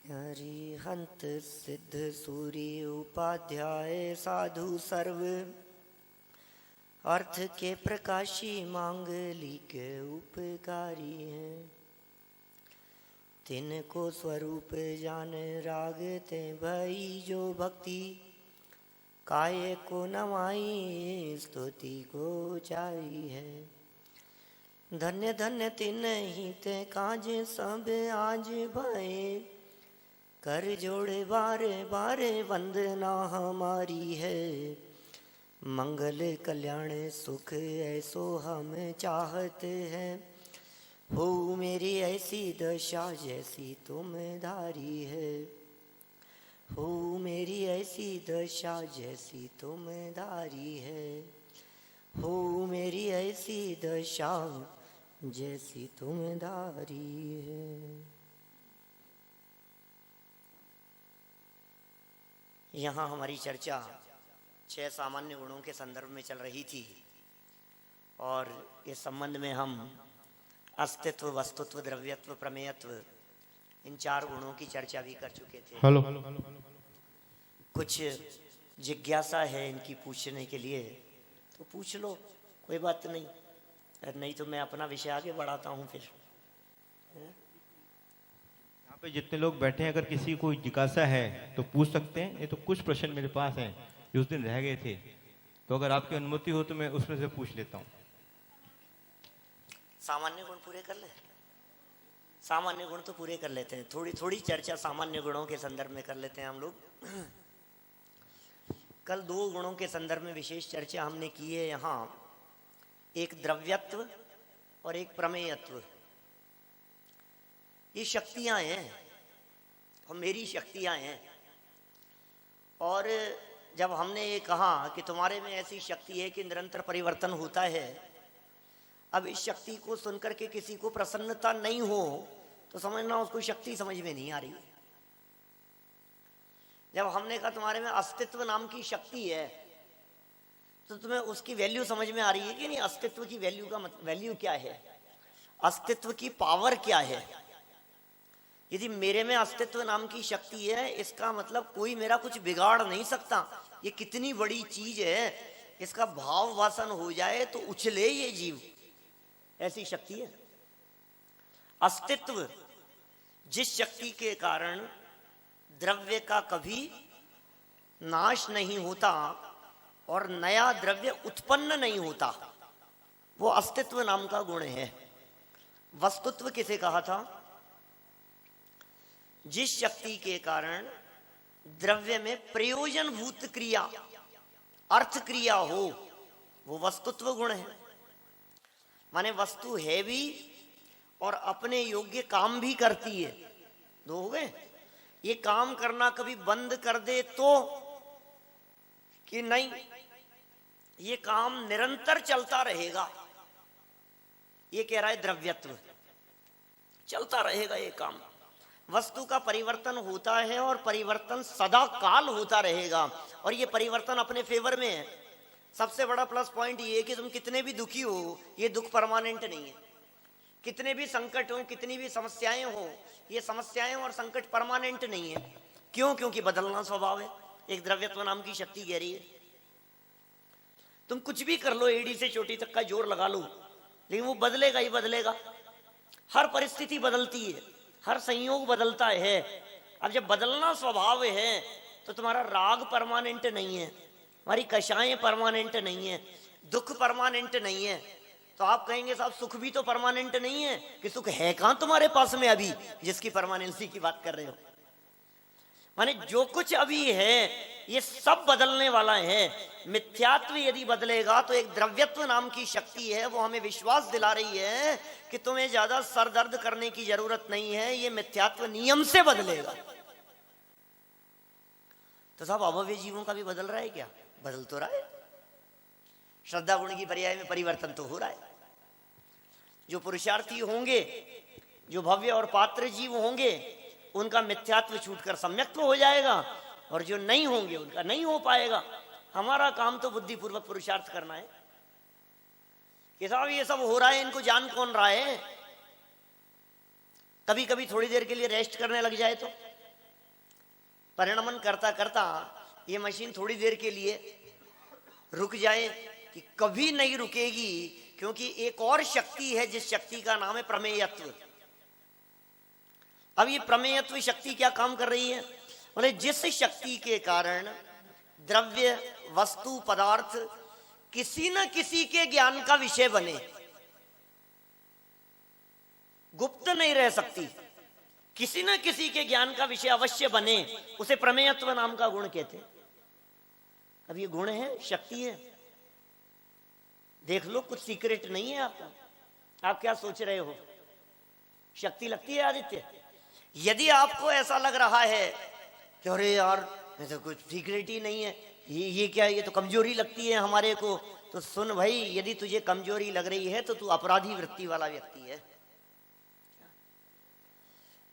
हरिहंत सिद्ध सूर्य उपाध्याय साधु सर्व अर्थ के प्रकाशी मांगलिक उपकारी हैं। तिनको स्वरूप जान रागते भई जो भक्ति काय को नवाई स्तुति को चारी है। धन्य धन्य तिन ही ते काज सब आज भये कर जोड़े बारे बारे वंदना हमारी है। मंगल कल्याण सुख ऐसो हम चाहते हैं। हो मेरी ऐसी दशा जैसी तुम धारी है। हो मेरी ऐसी दशा जैसी तुम धारी है। हो मेरी ऐसी दशा जैसी तुम धारी है। यहाँ हमारी चर्चा 6 सामान्य गुणों के संदर्भ में चल रही थी और इस संबंध में हम अस्तित्व, वस्तुत्व, द्रव्यत्व, प्रमेयत्व इन 4 गुणों की चर्चा भी कर चुके थे। हेलो, कुछ जिज्ञासा है इनकी पूछने के लिए तो पूछ लो, कोई बात नहीं। नहीं तो मैं अपना विषय आगे बढ़ाता हूँ फिर। यहाँ पे जितने लोग बैठे हैं, अगर किसी को जिज्ञासा है तो पूछ सकते हैं। ये तो कुछ प्रश्न मेरे पास हैं जो उस दिन रह गए थे, तो अगर आपकी अनुमति हो तो मैं उसमें से पूछ लेता हूँ। सामान्य गुण पूरे कर ले। सामान्य गुण तो पूरे कर लेते हैं। थोड़ी थोड़ी चर्चा सामान्य गुणों के संदर्भ में कर लेते हैं हम लोग। कल 2 गुणों के संदर्भ में विशेष चर्चा हमने की है। यहाँ एक द्रव्यत्व और एक प्रमेयत्व। ये शक्तियां हैं और मेरी शक्तियां हैं। और जब हमने ये कहा कि तुम्हारे में ऐसी शक्ति है कि निरंतर परिवर्तन होता है, अब इस शक्ति को सुनकर के किसी को प्रसन्नता नहीं हो तो समझना उसको शक्ति समझ में नहीं आ रही। जब हमने कहा तुम्हारे में अस्तित्व नाम की शक्ति है तो तुम्हें उसकी वैल्यू समझ में आ रही है कि नहीं? अस्तित्व की वैल्यू का वैल्यू क्या है? अस्तित्व की पावर क्या है? यदि मेरे में अस्तित्व नाम की शक्ति है, इसका मतलब कोई मेरा कुछ बिगाड़ नहीं सकता। ये कितनी बड़ी चीज है, इसका भाव वासन हो जाए तो उछले ये जीव, ऐसी शक्ति है अस्तित्व। जिस शक्ति के कारण द्रव्य का कभी नाश नहीं होता और नया द्रव्य उत्पन्न नहीं होता, वो अस्तित्व नाम का गुण है। वस्तुत्व किसे कहा था? जिस शक्ति के कारण द्रव्य में प्रयोजनभूत क्रिया, अर्थ क्रिया हो, वो वस्तुत्व गुण है। माने वस्तु है भी और अपने योग्य काम भी करती है। 2 हो गए। ये काम करना कभी बंद कर दे तो कि नहीं, ये काम निरंतर चलता रहेगा, ये कह रहा है द्रव्यत्व। चलता रहेगा ये काम। वस्तु का परिवर्तन होता है और परिवर्तन सदा काल होता रहेगा और ये परिवर्तन अपने फेवर में है। सबसे बड़ा प्लस पॉइंट ये है कि तुम कितने भी दुखी हो, ये दुख परमानेंट नहीं है। कितने भी संकट हो, कितनी भी समस्याएं हो, ये समस्याएं और संकट परमानेंट नहीं है। क्यों? क्योंकि बदलना स्वभाव है। एक द्रव्यत्व नाम की शक्ति कह रही है तुम कुछ भी कर लो, एड़ी से चोटी तक का जोर लगा लो, लेकिन वो बदलेगा ही बदलेगा। हर परिस्थिति बदलती है, हर संयोग बदलता है। अब जब बदलना स्वभाव है तो तुम्हारा राग परमानेंट नहीं है, हमारी कषाएं परमानेंट नहीं है, दुख परमानेंट नहीं है। तो आप कहेंगे साहब सुख भी तो परमानेंट नहीं है, कि सुख है कहां तुम्हारे पास में अभी जिसकी परमानेंसी की बात कर रहे हो? माने जो कुछ अभी है ये सब बदलने वाला है। मिथ्यात्व यदि बदलेगा तो एक द्रव्यत्व नाम की शक्ति है, वो हमें विश्वास दिला रही है कि तुम्हें ज्यादा सरदर्द करने की जरूरत नहीं है, ये मिथ्यात्व नियम से बदलेगा। तो साहब अभव्य जीवों का भी बदल रहा है क्या? बदल तो रहा है। श्रद्धा गुण की पर्याय में परिवर्तन तो हो रहा है। जो पुरुषार्थी होंगे, जो भव्य और पात्र जीव होंगे, उनका मिथ्यात्व छूटकर सम्यक्त्व हो जाएगा और जो नहीं होंगे उनका नहीं हो पाएगा। हमारा काम तो बुद्धिपूर्वक पुरुषार्थ करना है कि साहब ये सब हो रहा है, इनको जान कौन रहा है। कभी कभी थोड़ी देर के लिए रेस्ट करने लग जाए तो परिणमन करता करता ये मशीन थोड़ी देर के लिए रुक जाए कि कभी नहीं रुकेगी, क्योंकि एक और शक्ति है जिस शक्ति का नाम है प्रमेयत्व। अब ये प्रमेयत्व शक्ति क्या काम कर रही है? बोले जिस शक्ति के कारण द्रव्य, वस्तु, पदार्थ किसी न किसी के ज्ञान का विषय बने, गुप्त नहीं रह सकती, किसी न किसी के ज्ञान का विषय अवश्य बने, उसे प्रमेयत्व नाम का गुण कहते हैं। अब ये गुण है, शक्ति है, देख लो, कुछ सीक्रेट नहीं है आपका। आप क्या सोच रहे हो? शक्ति लगती है आदित्य? यदि आपको ऐसा लग रहा है कि अरे यार ये तो कुछ सीक्रेट ही नहीं है, ये क्या, ये तो कमजोरी लगती है हमारे को, तो सुन भाई, यदि तुझे कमजोरी लग रही है तो तू अपराधी वृत्ति वाला व्यक्ति है।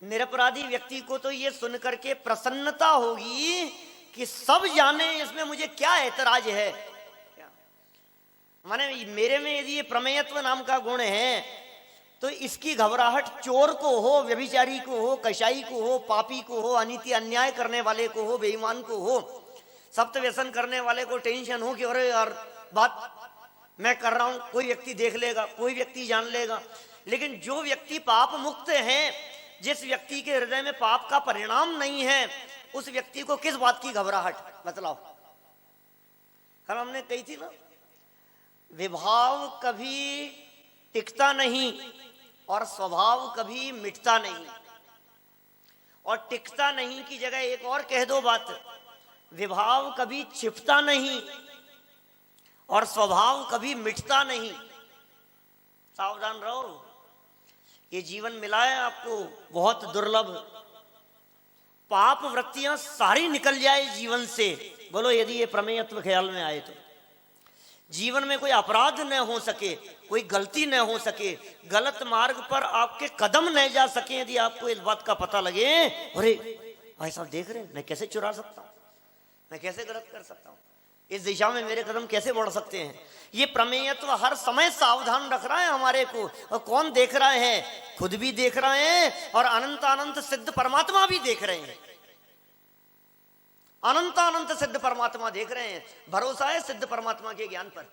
निरपराधी व्यक्ति को तो ये सुन करके प्रसन्नता होगी कि सब जाने इसमें मुझे क्या ऐतराज है। माने मेरे में यदि ये प्रमेयत्व नाम का गुण है तो इसकी घबराहट चोर को हो, व्यभिचारी को हो, कसाई को हो, पापी को हो, अनीति अन्याय करने वाले को हो, बेईमान को हो, सप्त व्यसन करने वाले को टेंशन हो कि अरे यार बात मैं कर रहा हूं, कोई व्यक्ति देख लेगा, कोई व्यक्ति जान लेगा। लेकिन जो व्यक्ति पाप मुक्त है, जिस व्यक्ति के हृदय में पाप का परिणाम नहीं है, उस व्यक्ति को किस बात की घबराहट? बतलाओ। कल हमने कही थी ना, विभाव कभी टिकता नहीं और स्वभाव कभी मिटता नहीं। और टिकता नहीं की जगह एक और कह दो बात, विभाव कभी छिपता नहीं और स्वभाव कभी मिटता नहीं। सावधान रहो, ये जीवन मिला है आपको बहुत दुर्लभ। पाप वृत्तियां सारी निकल जाए जीवन से, बोलो यदि ये प्रमेयत्व ख्याल में आए तो जीवन में कोई अपराध न हो सके, कोई गलती न हो सके, गलत मार्ग पर आपके कदम न जा सके। यदि आपको इस बात का पता लगे, अरे भाई साहब देख रहे हैं, मैं कैसे चुरा सकता हूं, मैं कैसे गलत कर सकता हूं, इस दिशा में मेरे कदम कैसे बढ़ सकते हैं, ये प्रमेयत्व हर समय सावधान रख रहा है हमारे को। और कौन देख रहा है? खुद भी देख रहे हैं और अनंत अनंत सिद्ध परमात्मा भी देख रहे हैं। अनंत अनंत सिद्ध परमात्मा देख रहे हैं। भरोसा है सिद्ध परमात्मा के ज्ञान पर।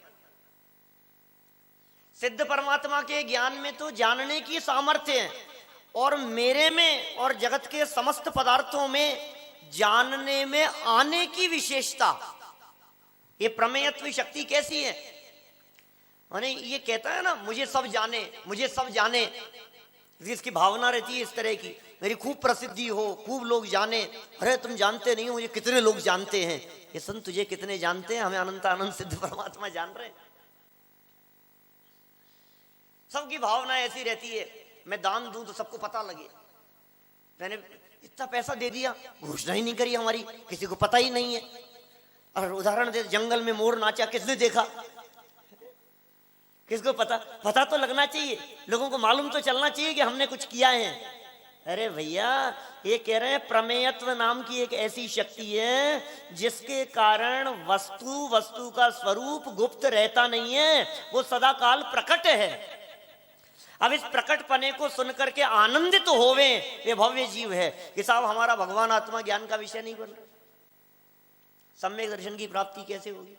सिद्ध परमात्मा के ज्ञान में तो जानने की सामर्थ्य है, और मेरे में और जगत के समस्त पदार्थों में जानने में आने की विशेषता। ये प्रमेयत्व शक्ति कैसी है? माने ये कहता है ना, मुझे सब जाने, मुझे सब जाने, इसकी भावना रहती है इस तरह की, मेरी खूब प्रसिद्धि हो, खूब लोग जाने। अरे तुम जानते नहीं हो मुझे कितने लोग जानते हैं। ये सुन, तुझे कितने जानते हैं? हमें अनंत अनंत सिद्ध परमात्मा जान रहे हैं। सबकी भावना ऐसी रहती है, मैं दान दूं तो सबको पता लगे, मैंने इतना पैसा दे दिया, घोषणा ही नहीं करी हमारी, किसी को पता ही नहीं है। और उदाहरण दे, जंगल में मोर नाचा, किसने देखा? किसको पता? पता तो लगना चाहिए, लोगों को मालूम तो चलना चाहिए कि हमने कुछ किया है। अरे भैया, ये कह रहे हैं प्रमेयत्व नाम की एक ऐसी शक्ति है जिसके कारण वस्तु का स्वरूप गुप्त रहता नहीं है, वो सदा काल प्रकट है। अब इस प्रकट पने को सुनकर के आनंदित होवे ये भव्य जीव है कि साहब हमारा भगवान आत्मा ज्ञान का विषय नहीं बन रहा। सम्यक दर्शन की प्राप्ति कैसे होगी?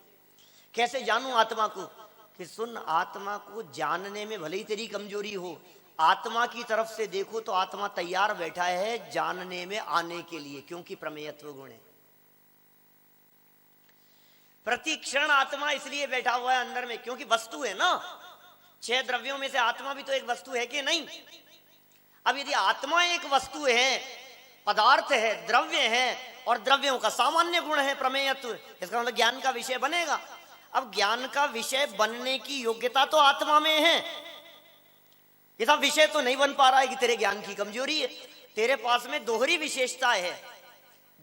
कैसे जानूं आत्मा को? कि सुन, आत्मा को जानने में भले ही तेरी कमजोरी हो, आत्मा की तरफ से देखो तो आत्मा तैयार बैठा है जानने में आने के लिए, क्योंकि प्रमेयत्व गुण है। प्रति क्षण आत्मा इसलिए बैठा हुआ है अंदर में, क्योंकि वस्तु है ना। 6 द्रव्यों में से आत्मा भी तो एक वस्तु है कि नहीं? अब यदि आत्मा एक वस्तु है, पदार्थ है, द्रव्य है, और द्रव्यों का सामान्य गुण है प्रमेयत्व, इसका मतलब ज्ञान का विषय बनेगा। अब ज्ञान का विषय बनने की योग्यता तो आत्मा में है, ये सब विषय तो नहीं बन पा रहा है कि तेरे ज्ञान की कमजोरी है। तेरे पास में दोहरी विशेषता है,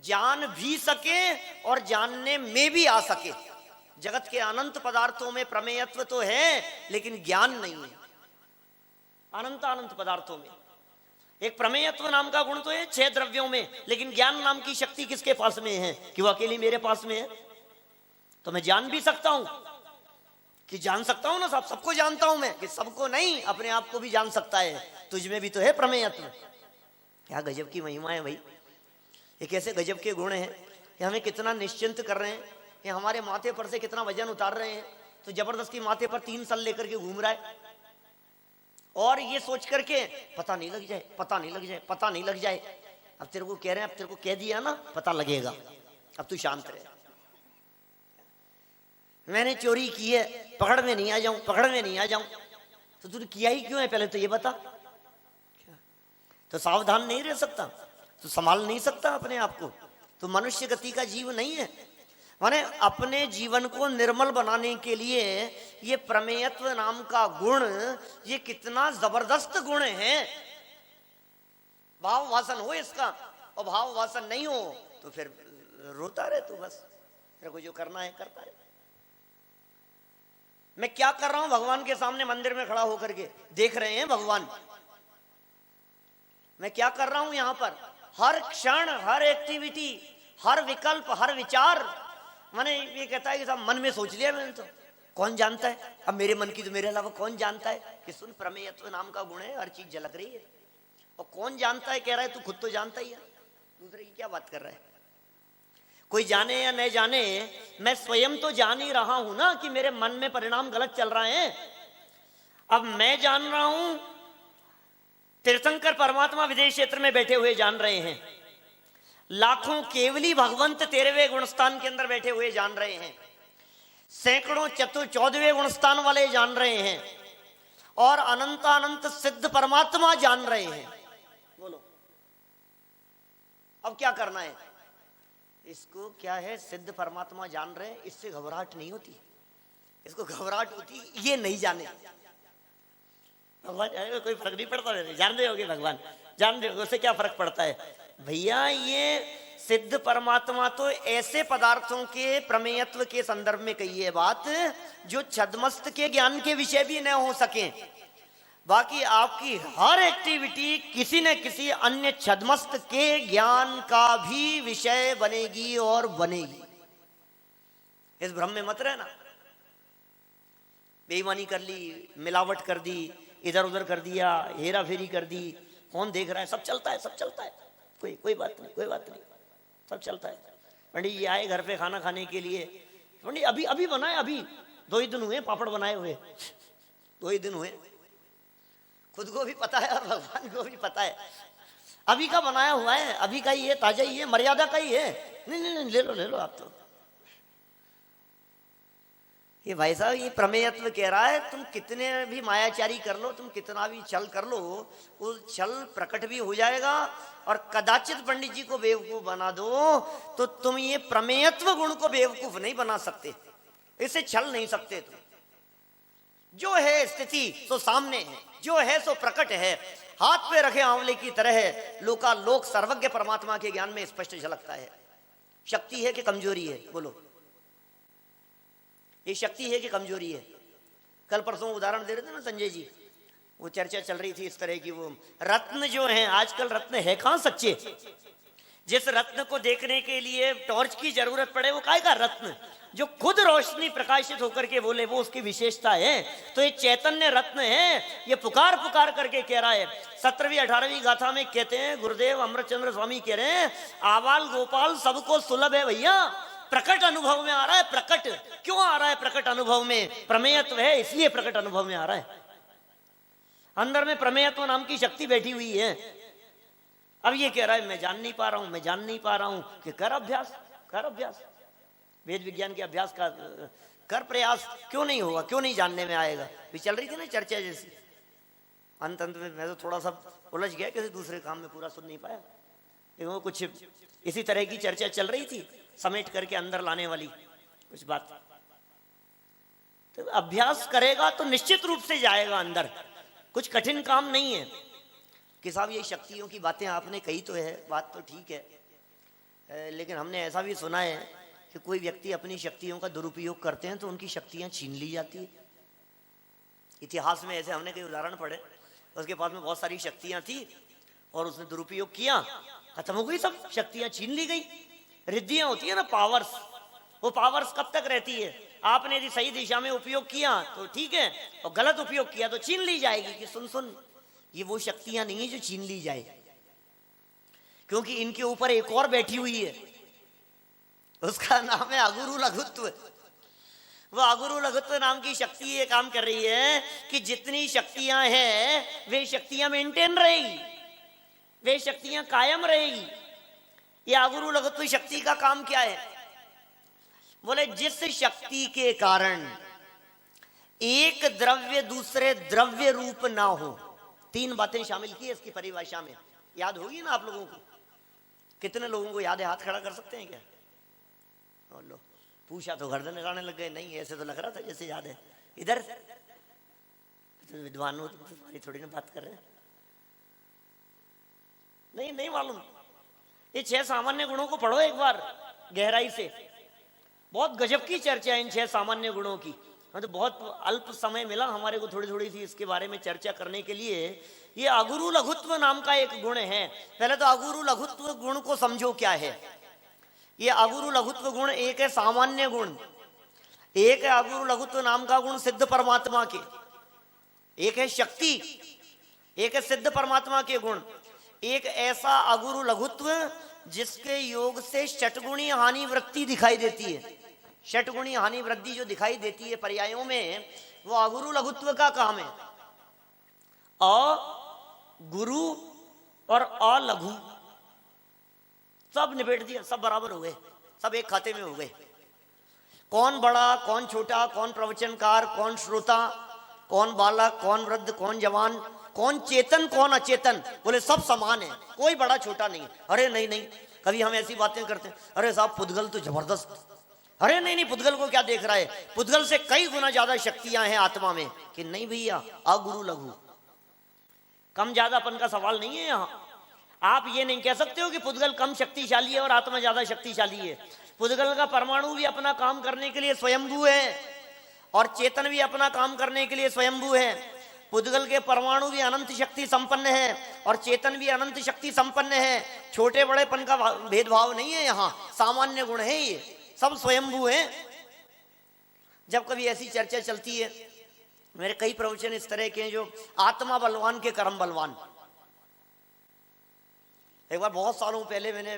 जान भी सके और जानने में भी आ सके। जगत के अनंत पदार्थों में प्रमेयत्व तो है, लेकिन ज्ञान नहीं है। अनंत अनंत पदार्थों में एक प्रमेयत्व नाम का गुण तो है 6 द्रव्यों में, लेकिन ज्ञान नाम की शक्ति किसके पास में है? कि वो अकेली मेरे पास में है। तो मैं जान भी सकता हूं, कि जान सकता हूं ना, सबको जानता हूं मैं, कि सबको नहीं, अपने आप को भी जान सकता है। तुझ में भी तो है प्रमेयत्व। क्या गजब की महिमा है भाई। ये कैसे गजब के गुण हैं, ये हमें कितना निश्चिंत कर रहे हैं, ये हमारे माथे पर से कितना वजन उतार रहे हैं। तो जबरदस्ती माथे पर 3 साल लेकर के घूम रहा है और ये सोच करके पता नहीं लग जाए, पता नहीं लग जाए, पता नहीं लग जाए। अब तेरे को कह रहे हैं, अब तेरे को कह दिया ना पता लगेगा, अब तू शांत रहे। मैंने चोरी की है, पकड़ में नहीं आ जाऊं, पकड़ में नहीं आ जाऊं। तो तूने किया ही क्यों है पहले तो ये बता। तो सावधान नहीं रह सकता, तो संभाल नहीं सकता अपने आप को, तो मनुष्य गति का जीव नहीं है। माने अपने जीवन को निर्मल बनाने के लिए ये प्रमेयत्व नाम का गुण, ये कितना जबरदस्त गुण है। भाव वासन हो इसका, और भाव वासन नहीं हो तो फिर रोता रहे तू, बस तेरे को जो करना है करता रहे। मैं क्या कर रहा हूं भगवान के सामने मंदिर में खड़ा होकर के, देख रहे हैं भगवान मैं क्या कर रहा हूं यहां पर। हर क्षण, हर एक्टिविटी, हर विकल्प, हर विचार, मैंने ये कहता है कि साहब मन में सोच लिया मैंने, तो कौन जानता है, अब मेरे मन की तो मेरे अलावा कौन जानता है। कि सुन, प्रमेयत्व नाम का गुण है, हर चीज झलक रही है, और कौन जानता है कह रहा है, तू खुद तो जानता ही है, दूसरे की क्या बात कर रहा है। कोई जाने या नहीं जाने, मैं स्वयं तो जान ही रहा हूं ना कि मेरे मन में परिणाम गलत चल रहे हैं। अब मैं जान रहा हूं, तीर्थंकर परमात्मा विदेश क्षेत्र में बैठे हुए जान रहे हैं, लाखों केवली भगवंत 13वें गुणस्थान के अंदर बैठे हुए जान रहे हैं, सैकड़ों 14वें गुणस्थान वाले जान रहे हैं, और अनंत सिद्ध परमात्मा जान रहे हैं। बोलो अब क्या करना है इसको। क्या है, सिद्ध परमात्मा जान रहे हैं, इससे घबराहट नहीं होती, इसको घबराहट होती ये नहीं जाने। भगवान जाने कोई फर्क नहीं पड़ता, जान रहे होगे भगवान, जान रहे होगे, उससे क्या फर्क पड़ता है भैया। ये सिद्ध परमात्मा तो ऐसे पदार्थों के प्रमेयत्व के संदर्भ में कही है बात जो छद्मस्त के ज्ञान के विषय भी न हो सके। बाकी आपकी हर एक्टिविटी किसी न किसी अन्य छद्मस्त के ज्ञान का भी विषय बनेगी और बनेगी। इस भ्रम में मत रहना। बेईमानी कर ली, मिलावट कर दी, इधर उधर कर दिया, हेरा फेरी कर दी, कौन देख रहा है, सब चलता है, सब चलता है, कोई बात नहीं, कोई बात नहीं, सब चलता है। पंडित जी आए घर पे खाना खाने के लिए, पंडित अभी अभी बनाए, अभी 2 ही दिन हुए पापड़ बनाए हुए, 2 ही दिन हुए, खुद को भी पता है और भगवान को भी पता है, अभी का बनाया हुआ है, अभी का ही है, ताजा ही है, मर्यादा का ही है। नहीं नहीं नहीं, ले लो आप तो। ये भाई साहब ये प्रमेयत्व कह रहा है, तुम कितने भी मायाचारी कर लो, तुम कितना भी छल कर लो, वो छल प्रकट भी हो जाएगा, और कदाचित पंडित जी को बेवकूफ बना दो तो तुम ये प्रमेयत्व गुण को बेवकूफ नहीं बना सकते, इसे छल नहीं सकते तुम। जो है स्थिति सो सामने है, जो है सो प्रकट है, हाथ पे रखे आंवले की तरह है, लोकालोक सर्वज्ञ परमात्मा के ज्ञान में स्पष्ट झलकता है। शक्ति है कि कमजोरी है, बोलो ये शक्ति है कि कमजोरी है। कल परसों उदाहरण दे रहे थे ना संजय जी, वो चर्चा चल रही थी इस तरह की, वो रत्न जो हैं आजकल रत्न है कहां सच्चे। जिस रत्न को देखने के लिए टॉर्च की जरूरत पड़े वो काय का रत्न, जो खुद रोशनी प्रकाशित होकर के बोले, वो उसकी विशेषता है। तो ये चैतन्य रत्न है, ये पुकार पुकार करके कह रहा है। 17वीं 18वीं गाथा में कहते हैं, गुरुदेव अमृतचंद्र स्वामी कह रहे हैं, आवाल गोपाल सबको सुलभ है भैया, प्रकट अनुभव में आ रहा है। प्रकट क्यों आ रहा है? प्रकट अनुभव में प्रमेयत्व है, इसलिए प्रकट अनुभव में आ रहा है। अंदर में प्रमेयत्व नाम की शक्ति बैठी हुई है। अब ये कह रहा है मैं जान नहीं पा रहा हूं, मैं जान नहीं पा रहा हूं, कि कर अभ्यास, कर अभ्यास, वेद विज्ञान के अभ्यास का कर प्रयास। क्यों नहीं होगा, क्यों नहीं जानने में आएगा? भी चल रही थी ना चर्चा जैसी, अंत में मैं तो थोड़ा सा उलझ गया, किसी दूसरे काम में पूरा सुन नहीं पाया, लेकिन वो कुछ इसी तरह की चर्चा चल रही थी, समेट करके अंदर लाने वाली कुछ बात। तो अभ्यास करेगा तो निश्चित रूप से जाएगा अंदर, कुछ कठिन काम नहीं है। कि साहब ये शक्तियों की बातें आपने कही तो है, बात तो ठीक है, लेकिन हमने ऐसा भी सुना है कि कोई व्यक्ति अपनी शक्तियों का दुरुपयोग करते हैं तो उनकी शक्तियां छीन ली जाती है। इतिहास में ऐसे हमने कई उदाहरण पढ़े, उसके पास में बहुत सारी शक्तियां थी और उसने दुरुपयोग किया, खत्म हो गई, सब शक्तियां छीन ली गई। रिद्धियां होती है ना, पावर्स, वो पावर्स कब तक रहती है? आपने यदि सही दिशा में उपयोग किया तो ठीक है, और गलत उपयोग किया तो छीन ली जाएगी। कि सुन सुन, ये वो शक्तियां नहीं है जो छीन ली जाए, क्योंकि इनके ऊपर एक और बैठी हुई है, उसका नाम है अगुरु लघुत्व। वो अगुरु लघुत्व नाम की शक्ति ये काम कर रही है कि जितनी शक्तियां हैं वे शक्तियां मेंटेन रहेगी, वे शक्तियां कायम रहेगी। ये अगुरु लघुत्व शक्ति का काम क्या है? बोले जिस शक्ति के कारण एक द्रव्य दूसरे द्रव्य रूप ना हो। तीन बातें शामिल की है इसकी परिभाषा में, याद होगी ना आप लोगों को? कितने लोगों को याद है? हाथ खड़ा कर सकते हैं क्या? और लो, पूछा तो गर्दन लगाने लग गए। नहीं, ऐसे तो लग रहा था जैसे याद है। इधर तो विद्वान हो, तुम्हारी थोड़ी ना बात कर रहे हैं। नहीं मालूम। ये 6 सामान्य गुणों को पढ़ो एक बार गहराई से। बहुत गजब की चर्चा है इन 6 सामान्य गुणों की। तो बहुत अल्प समय मिला हमारे को थोड़ी थोड़ी सी इसके बारे में चर्चा करने के लिए। ये अगुरु लघुत्व नाम का एक गुण है। पहले तो अगुरु लघुत्व गुण को समझो क्या है। ये अगुरु लघुत्व गुण एक है सामान्य गुण, एक है अगुरु लघुत्व नाम का गुण सिद्ध परमात्मा के, एक है शक्ति, एक है सिद्ध परमात्मा के गुण। एक ऐसा अगुरु लघुत्व जिसके योग से षटगुणी हानि वृत्ति दिखाई देती है। षटगुणी हानि वृद्धि जो दिखाई देती है पर्यायों में, वो अगुरु लघुत्व का काम है। गुरु और अलघु सब निबेट दिया, सब बराबर हो गए, सब एक खाते में हो गए। कौन बड़ा कौन छोटा, कौन प्रवचनकार कौन श्रोता, कौन बालक कौन वृद्ध, कौन जवान, कौन चेतन कौन अचेतन, बोले सब समान है, कोई बड़ा छोटा नहीं। अरे नहीं, कभी हम ऐसी बातें करते हैं, अरे साहब पुद्गल तो जबरदस्त। अरे नहीं, पुद्गल को क्या देख रहा है, पुद्गल से कई गुना ज्यादा शक्तियां हैं आत्मा में। कि नहीं भैया, अगुरु लघु, कम ज्यादापन का सवाल नहीं है यहाँ। आप ये नहीं कह सकते हो कि पुद्गल कम शक्तिशाली है और आत्मा ज्यादा शक्तिशाली है। पुद्गल का परमाणु भी अपना काम करने के लिए स्वयंभू है और चेतन भी अपना काम करने के लिए स्वयंभू है। पुद्गल के परमाणु भी अनंत शक्ति संपन्न है और चेतन भी अनंत शक्ति संपन्न है। छोटे बड़ेपन का भेदभाव नहीं है यहाँ, सामान्य गुण है, ये सब स्वयंभू है। जब कभी ऐसी चर्चा चलती है, मेरे कई प्रवचन इस तरह के हैं जो आत्मा बलवान के कर्म बलवान। एक बार बहुत सालों पहले मैंने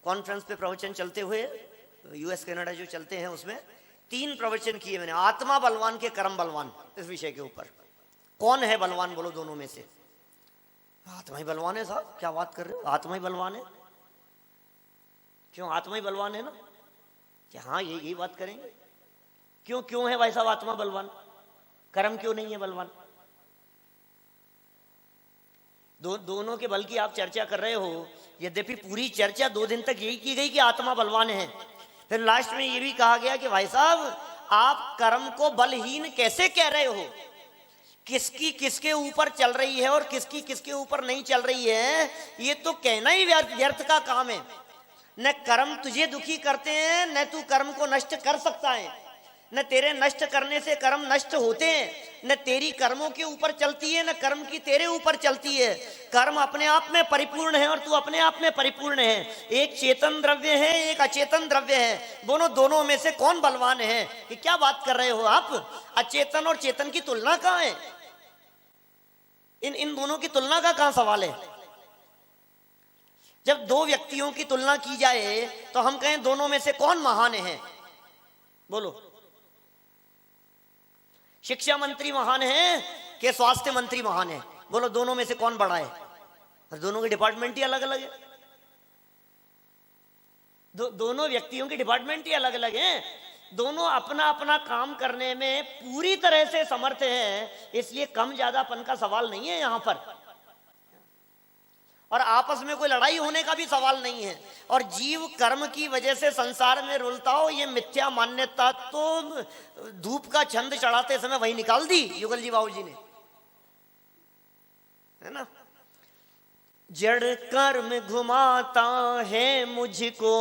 कॉन्फ्रेंस पे प्रवचन चलते हुए, यूएस कनाडा जो चलते हैं उसमें 3 प्रवचन किए मैंने, आत्मा बलवान के कर्म बलवान, इस विषय के ऊपर। कौन है बलवान बोलो दोनों में से? आत्मा ही बलवान है साहब, क्या बात कर रहे हो, आत्मा ही बलवान है। क्यों आत्मा ही बलवान है ना? क्या हाँ यही बात करेंगे। क्यों है भाई साहब आत्मा बलवान, कर्म क्यों नहीं है बलवान? दोनों के बल की आप चर्चा कर रहे हो। यद्यपि पूरी चर्चा 2 दिन तक यही की गई कि आत्मा बलवान है, फिर लास्ट में ये भी कहा गया कि भाई साहब आप कर्म को बलहीन कैसे कह रहे हो, किसकी किसके ऊपर चल रही है और किसकी किसके ऊपर नहीं चल रही है, ये तो कहना ही व्यर्थ का काम है। न कर्म तुझे दुखी करते हैं, न तू कर्म को नष्ट कर सकता है, न तेरे नष्ट करने से कर्म नष्ट होते हैं, न तेरी कर्मों के ऊपर चलती है, न कर्म की तेरे ऊपर चलती है। कर्म अपने आप में परिपूर्ण है और तू अपने आप में परिपूर्ण है। एक चेतन द्रव्य है, एक अचेतन द्रव्य है। दोनों में से कौन बलवान है? कि क्या बात कर रहे हो आप? अचेतन और चेतन की तुलना कहाँ है? इन दोनों की तुलना का कहां सवाल है? जब 2 व्यक्तियों की तुलना की जाए तो हम कहें दोनों में से कौन महान है? बोलो, शिक्षा मंत्री महान है कि स्वास्थ्य मंत्री महान है? बोलो, दोनों में से कौन बड़ा है? और दोनों के डिपार्टमेंट ही अलग अलग है। दोनों व्यक्तियों के डिपार्टमेंट ही अलग अलग हैं। दोनों अपना अपना काम करने में पूरी तरह से समर्थ हैं, इसलिए कम ज्यादापन का सवाल नहीं है यहां पर। और आपस में कोई लड़ाई होने का भी सवाल नहीं है। और जीव कर्म की वजह से संसार में रुलता हो, ये मिथ्या मान्यता तो धूप का छंद चढ़ाते समय वही निकाल दी युगल जी बाबू जी ने, है ना। जड़ कर्म घुमाता है मुझको,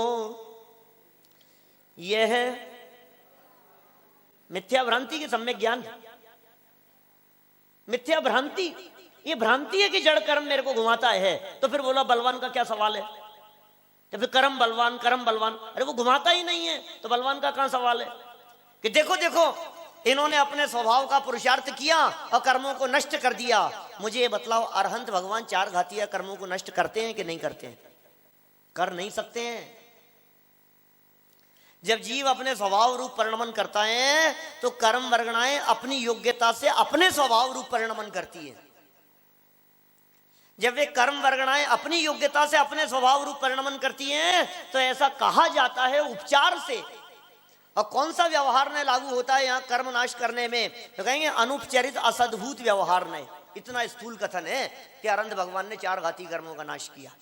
यह मिथ्या भ्रांति के सम्यक ज्ञान। मिथ्या भ्रांति, ये भ्रांति है कि जड़ कर्म मेरे को घुमाता है। तो फिर बोला बलवान का क्या सवाल है? तो फिर कर्म बलवान, अरे वो घुमाता ही नहीं है तो बलवान का कहां सवाल है? कि देखो इन्होंने अपने स्वभाव का पुरुषार्थ किया और कर्मों को नष्ट कर दिया। मुझे ये बतलाओ, अरहंत भगवान 4 घातीय कर्मों को नष्ट करते हैं कि नहीं करते हैं? कर नहीं सकते हैं। जब जीव अपने स्वभाव रूप परिणमन करता है तो कर्म वर्गणाएं अपनी योग्यता से अपने स्वभाव रूप परिणमन करती है। जब वे कर्म वर्गणाएं अपनी योग्यता से अपने स्वभाव रूप परिणमन करती हैं तो ऐसा कहा जाता है उपचार से। और कौन सा व्यवहार न लागू होता है यहां कर्म नाश करने में, तो कहेंगे अनुपचरित असद्भूत व्यवहार न। इतना स्थूल कथन है कि अरंध भगवान ने 4 घाती कर्मों का नाश किया।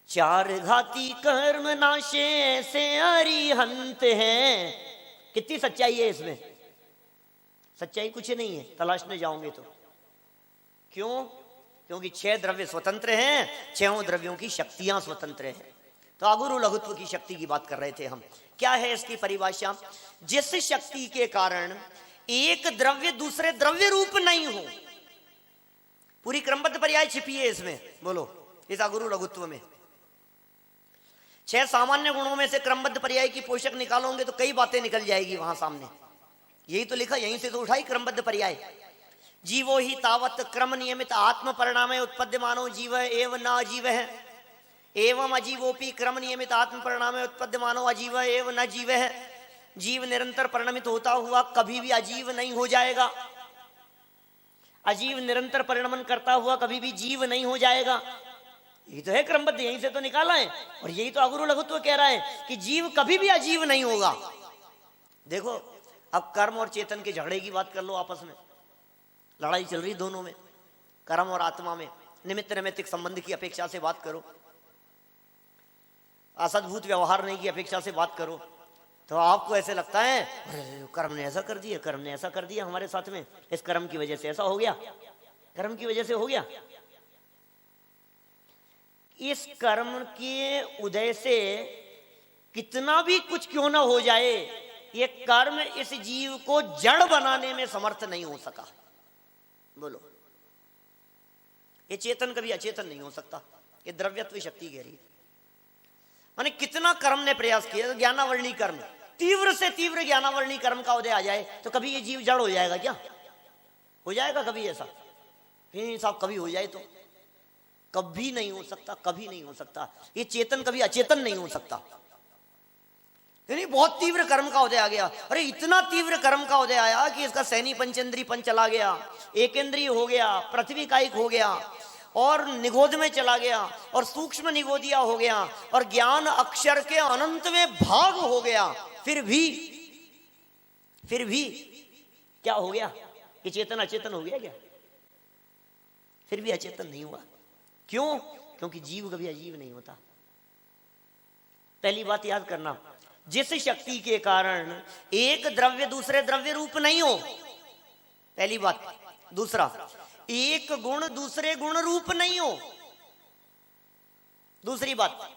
4 घाती कर्म नाशे से अरिहंत हैं। कितनी सच्चाई है इसमें? सच्चाई कुछ नहीं है, तलाशने जाओगे तो। क्यों? क्योंकि 6 द्रव्य स्वतंत्र हैं, 6 द्रव्यों की शक्तियां स्वतंत्र हैं। तो अगुरु लघुत्व की शक्ति की बात कर रहे थे हम। क्या है इसकी परिभाषा? जिस शक्ति के कारण एक द्रव्य दूसरे द्रव्य रूप नहीं हो। पूरी क्रमबद्ध पर्याय छिपी है इसमें। बोलो, इस अगुरु लघुत्व में 6 सामान्य गुणों में से क्रमबद्ध पर्याय की पोषक निकालोगे तो कई बातें निकल जाएगी वहां सामने। यही तो लिखा, यहीं से तो उठाई क्रमबद्ध पर्याय। जीवो ही तावत क्रम नियमित आत्म परिणाम उत्पद्यमानो जीव एवं न अजीव है, एवं अजीवोपि क्रम नियमित आत्म परिणाम उत्पद्यमानो अजीव एवं न जीव है। जीव निरंतर परिणमित होता हुआ कभी भी अजीव नहीं हो जाएगा। अजीव निरंतर परिणमन करता हुआ कभी भी जीव नहीं हो जाएगा। यही तो है क्रमबद्ध, यहीं से तो निकाला है। और यही तो अगुरु लघुत्व कह रहा है कि जीव कभी भी अजीव नहीं होगा। देखो, अब कर्म और चेतन के झगड़े की बात कर लो। आपस में लड़ाई चल रही दोनों में, कर्म और आत्मा में। निमित्त नैमित्तिक संबंध की अपेक्षा से बात करो, असद्भूत व्यवहार नहीं की अपेक्षा से बात करो, तो आपको ऐसे लगता है कर्म ने ऐसा कर दिया, कर्म ने ऐसा कर दिया हमारे साथ में, इस कर्म की वजह से ऐसा हो गया, कर्म की वजह से हो गया। इस कर्म के उदय से कितना भी कुछ क्यों ना हो जाए, ये कर्म इस जीव को जड़ बनाने में समर्थ नहीं हो सका। बोलो, ये चेतन कभी अचेतन नहीं हो सकता। ये द्रव्यत्व शक्ति कह रही है। माने कितना कर्म ने प्रयास किया। ज्ञानावरणी कर्म, तीव्र से तीव्र ज्ञानावरणी कर्म का उदय आ जाए तो कभी ये जीव जड़ हो जाएगा क्या? हो जाएगा कभी ऐसा? साहब कभी हो जाए तो कभी नहीं हो सकता, कभी नहीं हो सकता। ये चेतन कभी अचेतन नहीं हो सकता। यानी बहुत तीव्र कर्म का उदय आ गया। अरे इतना तीव्र कर्म का उदय आया कि इसका सैनी पंचेंद्री पंच चला गया, एकेंद्रीय हो गया, पृथ्वी कायिक हो गया, और निगोद में चला गया, और सूक्ष्म निगोदिया हो गया, और ज्ञान अक्षर के अनंत में भाग हो गया। फिर भी क्या हो गया? ये चेतन अचेतन हो गया क्या? फिर भी अचेतन नहीं हुआ। क्यों? क्योंकि जीव कभी अजीव नहीं होता। पहली बात याद करना, जिस शक्ति के कारण एक द्रव्य दूसरे द्रव्य रूप नहीं हो, पहली बात। दूसरा, एक गुण दूसरे गुण रूप नहीं हो, दूसरी बात।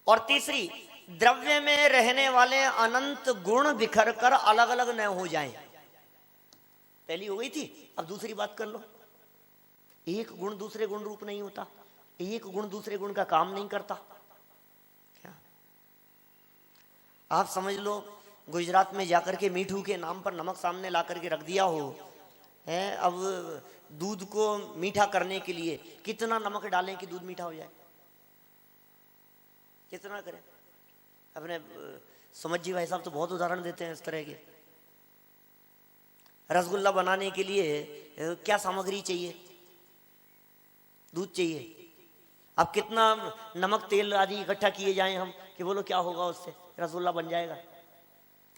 और तीसरी, द्रव्य में रहने वाले अनंत गुण बिखर कर अलग अलग न हो जाएं। पहली हो गई थी, अब दूसरी बात कर लो। एक गुण दूसरे गुण रूप नहीं होता, एक गुण दूसरे गुण का काम नहीं करता। क्या आप समझ लो, गुजरात में जाकर के मीठू के नाम पर नमक सामने ला करके रख दिया हो है। अब दूध को मीठा करने के लिए कितना नमक डालें कि दूध मीठा हो जाए? कितना करें? अपने समझी भाई साहब तो बहुत उदाहरण देते हैं इस तरह के। रसगुल्ला बनाने के लिए क्या सामग्री चाहिए? दूध चाहिए। अब कितना नमक तेल आदि इकट्ठा किए जाएं हम कि बोलो क्या होगा उससे? रसगुल्ला बन जाएगा।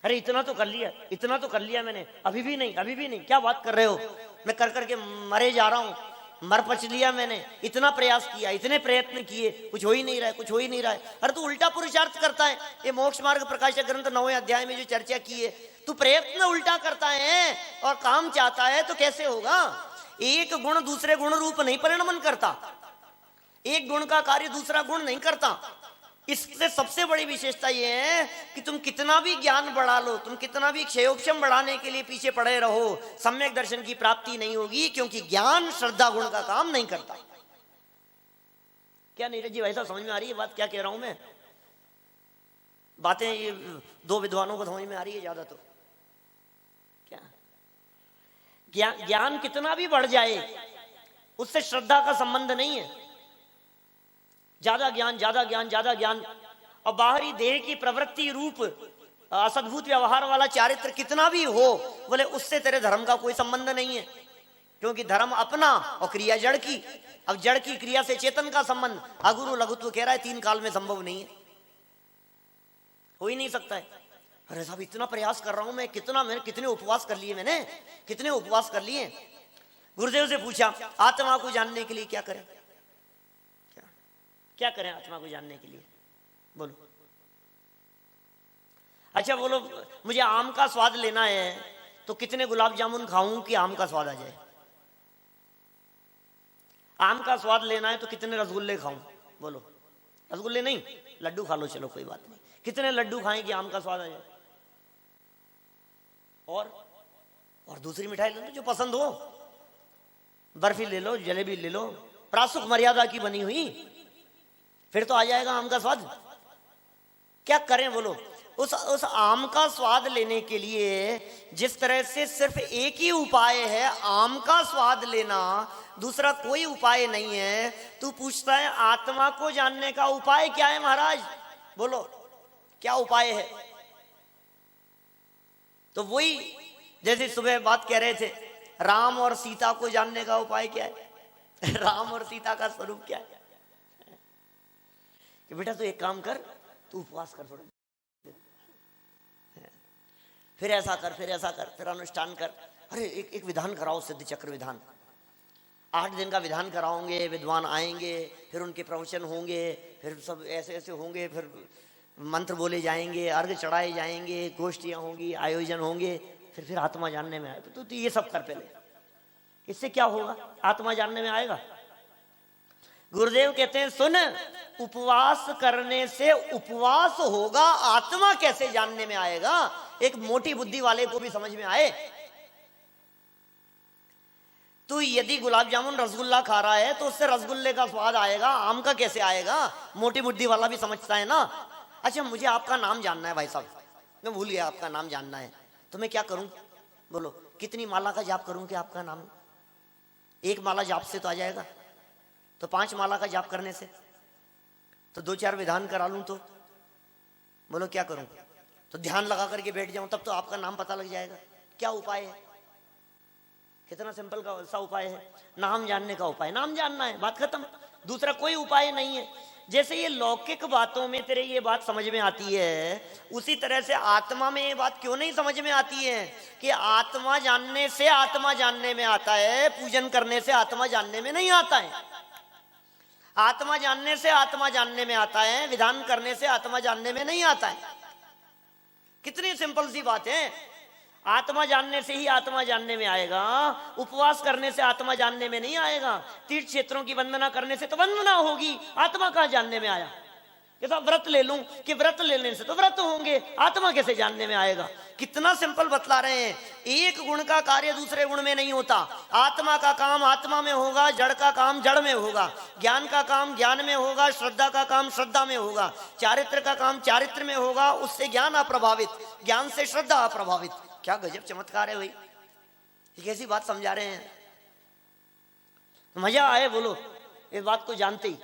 अरे इतना तो कर लिया, इतना तो कर लिया मैंने, अभी भी नहीं, अभी भी नहीं। क्या बात कर रहे हो? मैं कर करके मरे जा रहा हूं, मर पच लिया मैंने। इतना प्रयास किया, इतने प्रयत्न किए, कुछ हो ही नहीं रहा है, कुछ हो ही नहीं रहा है। अरे तू उल्टा पुरुषार्थ करता है। ये मोक्ष मार्ग प्रकाशक ग्रंथ 9वें अध्याय में जो चर्चा की है, तू प्रयत्न उल्टा करता है और काम चाहता है, तो कैसे होगा? एक गुण दूसरे गुण रूप नहीं परिणमन करता, एक गुण का कार्य दूसरा गुण नहीं करता। इससे सबसे बड़ी विशेषता यह है कि तुम कितना भी ज्ञान बढ़ा लो, तुम कितना भी क्षयोपशम बढ़ाने के लिए पीछे पड़े रहो, सम्यक दर्शन की प्राप्ति नहीं होगी, क्योंकि ज्ञान श्रद्धा गुण का काम नहीं करता। क्या नीरज जी, वैसा समझ में आ रही है बात क्या कह रहा हूं मैं? बातें ये 2 विद्वानों को समझ में आ रही है ज्यादा? तो क्या ज्ञान कितना भी बढ़ जाए उससे श्रद्धा का संबंध नहीं है। ज्यादा ज्ञान, ज्यादा ज्ञान, ज्यादा ज्ञान, और बाहरी देह की प्रवृत्ति रूप असद्भुत व्यवहार वाला चारित्र कितना भी हो, बोले उससे तेरे धर्म का कोई संबंध नहीं है, क्योंकि धर्म अपना और क्रिया जड़ की। अब जड़ की क्रिया से चेतन का संबंध अगुरु लघुत्व कह रहा है 3 काल में संभव नहीं है, हो ही नहीं सकता है। अरे साहब इतना प्रयास कर रहा हूं मैं, कितने उपवास कर लिए मैंने, कितने उपवास कर लिए। गुरुदेव से पूछा आत्मा को जानने के लिए क्या करें, क्या करें आत्मा को जानने के लिए, बोलो। अच्छा बोलो, मुझे आम का स्वाद लेना है तो कितने गुलाब जामुन खाऊं कि आम का स्वाद आ जाए? आम का स्वाद लेना है तो कितने रसगुल्ले खाऊं, बोलो। रसगुल्ले नहीं, लड्डू खा लो, चलो कोई बात नहीं। कितने लड्डू खाएं कि आम का स्वाद आ जाए? और दूसरी मिठाई ले लो जो पसंद हो, बर्फी ले लो, जलेबी ले लो, प्रासुक मर्यादा की बनी हुई, फिर तो आ जाएगा आम का स्वाद। क्या करें बोलो? उस आम का स्वाद लेने के लिए जिस तरह से सिर्फ एक ही उपाय है आम का स्वाद लेना, दूसरा कोई उपाय नहीं है। तू पूछता है आत्मा को जानने का उपाय क्या है महाराज, बोलो क्या उपाय है? तो वही जैसे सुबह बात कह रहे थे, राम और सीता को जानने का उपाय क्या है? राम और सीता का स्वरूप क्या है? कि बेटा तू एक काम कर, तू उपवास कर थोड़ा, फिर ऐसा कर, फिर ऐसा कर, फिर अनुष्ठान कर। अरे एक विधान कराओ, सिद्ध चक्र विधान, 8 दिन का विधान कराओगे, विद्वान आएंगे, फिर उनके प्रवचन होंगे, फिर सब ऐसे ऐसे होंगे, फिर मंत्र बोले जाएंगे, अर्घ चढ़ाए जाएंगे, गोष्ठियां होंगी, आयोजन होंगे, फिर आत्मा जानने में आए। तो ये सब कर पहले, इससे क्या होगा? आत्मा जानने में आएगा। गुरुदेव कहते हैं सुन, उपवास करने से उपवास होगा, आत्मा कैसे जानने में आएगा? एक मोटी बुद्धि वाले को भी समझ में आए। तो यदि गुलाब जामुन रसगुल्ला खा रहा है तो उससे रसगुल्ले का स्वाद आएगा, आम का कैसे आएगा? मोटी बुद्धि वाला भी समझता है ना। अच्छा मुझे आपका नाम जानना है भाई साहब, मैं भूल गया, आपका नाम जानना है, तो मैं क्या करूं? बोलो कितनी माला का जाप करूं कि आपका नाम? 1 माला जाप से तो आ जाएगा, तो 5 माला का जाप करने से, तो 2-4 विधान करा लूं तो बोलो क्या करूं? तो ध्यान लगा करके बैठ जाऊं, तब तो आपका नाम पता लग जाएगा। क्या उपाय है? कितना सिंपल का सा उपाय है, नाम जानने का उपाय, नाम जानना है, बात खत्म, दूसरा कोई उपाय नहीं है। जैसे ये लौकिक बातों में तेरे ये बात समझ में आती है, उसी तरह से आत्मा में ये बात क्यों नहीं समझ में आती है कि आत्मा जानने से आत्मा जानने में आता है, पूजन करने से आत्मा जानने में नहीं आता है। आत्मा जानने से आत्मा जानने में आता है, विधान करने से आत्मा जानने में नहीं आता है। कितनी सिंपल सी बात है। आत्मा जानने से ही आत्मा जानने में आएगा, उपवास करने से आत्मा जानने में नहीं आएगा, तीर्थ क्षेत्रों की वंदना करने से तो वंदना होगी, आत्मा कहां जानने में आया? कि तो व्रत ले लूं कि व्रत लेने से तो व्रत होंगे, आत्मा कैसे जानने में आएगा? कितना सिंपल बतला रहे हैं। एक गुण का कार्य दूसरे गुण में नहीं होता, आत्मा का काम आत्मा में होगा, जड़ का काम जड़ में होगा, ज्ञान का काम ज्ञान में होगा, श्रद्धा का काम श्रद्धा में होगा, चारित्र का काम चारित्र में होगा, उससे ज्ञान अप्रभावित, ज्ञान से श्रद्धा अप्रभावित। क्या गजब चमत्कार है भाई, ये कैसी बात समझा रहे हैं, मजा आए बोलो इस बात को जानते ही।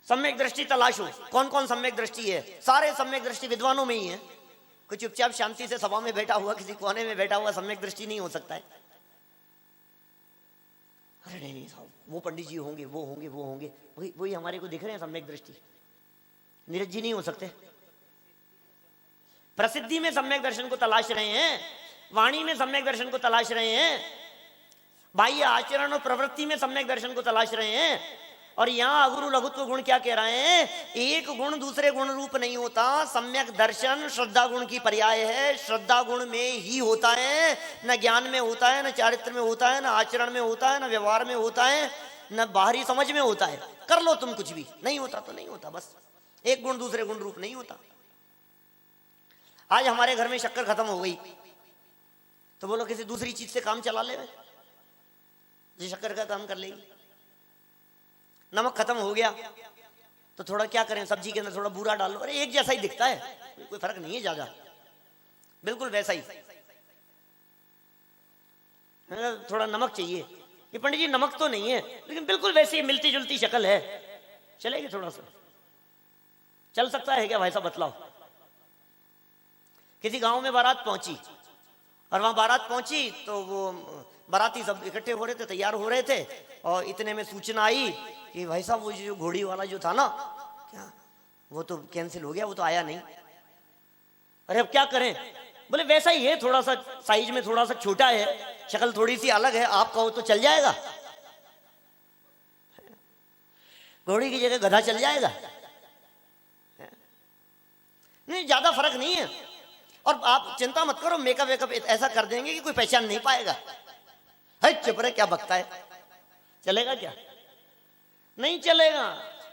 सम्यक दृष्टि तलाशो, कौन कौन सम्यक दृष्टि है? सारे सम्यक दृष्टि विद्वानों में ही है। कोई चुपचाप शांति से सभा में बैठा हुआ, किसी कोने में बैठा हुआ सम्यक दृष्टि नहीं हो सकता है। अरे नहीं साहब, वो पंडित जी होंगे, वो होंगे, वो होंगे, वही हमारे को दिख रहे हैं सम्यक दृष्टि, नीरज जी नहीं हो सकते। प्रसिद्धि में सम्यक दर्शन को तलाश रहे हैं, वाणी में सम्यक दर्शन को तलाश रहे हैं, बाह्य आचरण और प्रवृत्ति में सम्यक दर्शन को तलाश रहे हैं। और यहां अगुरु लघुत्व गुण क्या कह रहे हैं? एक गुण दूसरे गुण रूप नहीं होता, सम्यक दर्शन श्रद्धा गुण की पर्याय है, श्रद्धा गुण में ही होता है, न ज्ञान में होता है, न चारित्र में होता है, न आचरण में होता है, न व्यवहार में होता है, न बाहरी समझ में होता है। कर लो तुम कुछ भी, नहीं होता तो नहीं होता, बस एक गुण दूसरे गुण रूप नहीं होता। आज हमारे घर में शक्कर खत्म हो गई तो बोलो किसी दूसरी चीज से काम चला ले, जो शक्कर का काम कर लेगी। नमक खत्म हो गया तो थोड़ा क्या करें, सब्जी के अंदर थोड़ा बूरा डालो, अरे एक जैसा ही दिखता है, कोई फर्क नहीं है ज्यादा, बिल्कुल वैसा ही। थोड़ा नमक चाहिए, ये पंडित जी नमक तो नहीं है, लेकिन बिल्कुल वैसी मिलती जुलती शक्ल है, चलेगी थोड़ा सा? चल सकता है क्या भाई साहब, बतलाओ। किसी गांव में बारात पहुंची, और वहां बारात पहुंची तो वो बाराती सब इकट्ठे हो रहे थे, तैयार हो रहे थे, और इतने में सूचना आई कि भाई साहब वो जो घोड़ी वाला जो था ना, क्या वो तो कैंसिल हो गया, वो तो आया नहीं। अरे अब क्या करें? बोले वैसा ही है, थोड़ा सा साइज में थोड़ा सा छोटा है, शक्ल थोड़ी सी अलग है, आप कहो तो चल जाएगा। घोड़ी की जगह गधा चल जाएगा? नहीं, ज्यादा फर्क नहीं है। और आप चिंता मत करो, मेकअप वेकअप ऐसा कर देंगे कि कोई पहचान नहीं पाएगा। है चुप रहे, क्या बकता है? चलेगा क्या? नहीं चलेगा।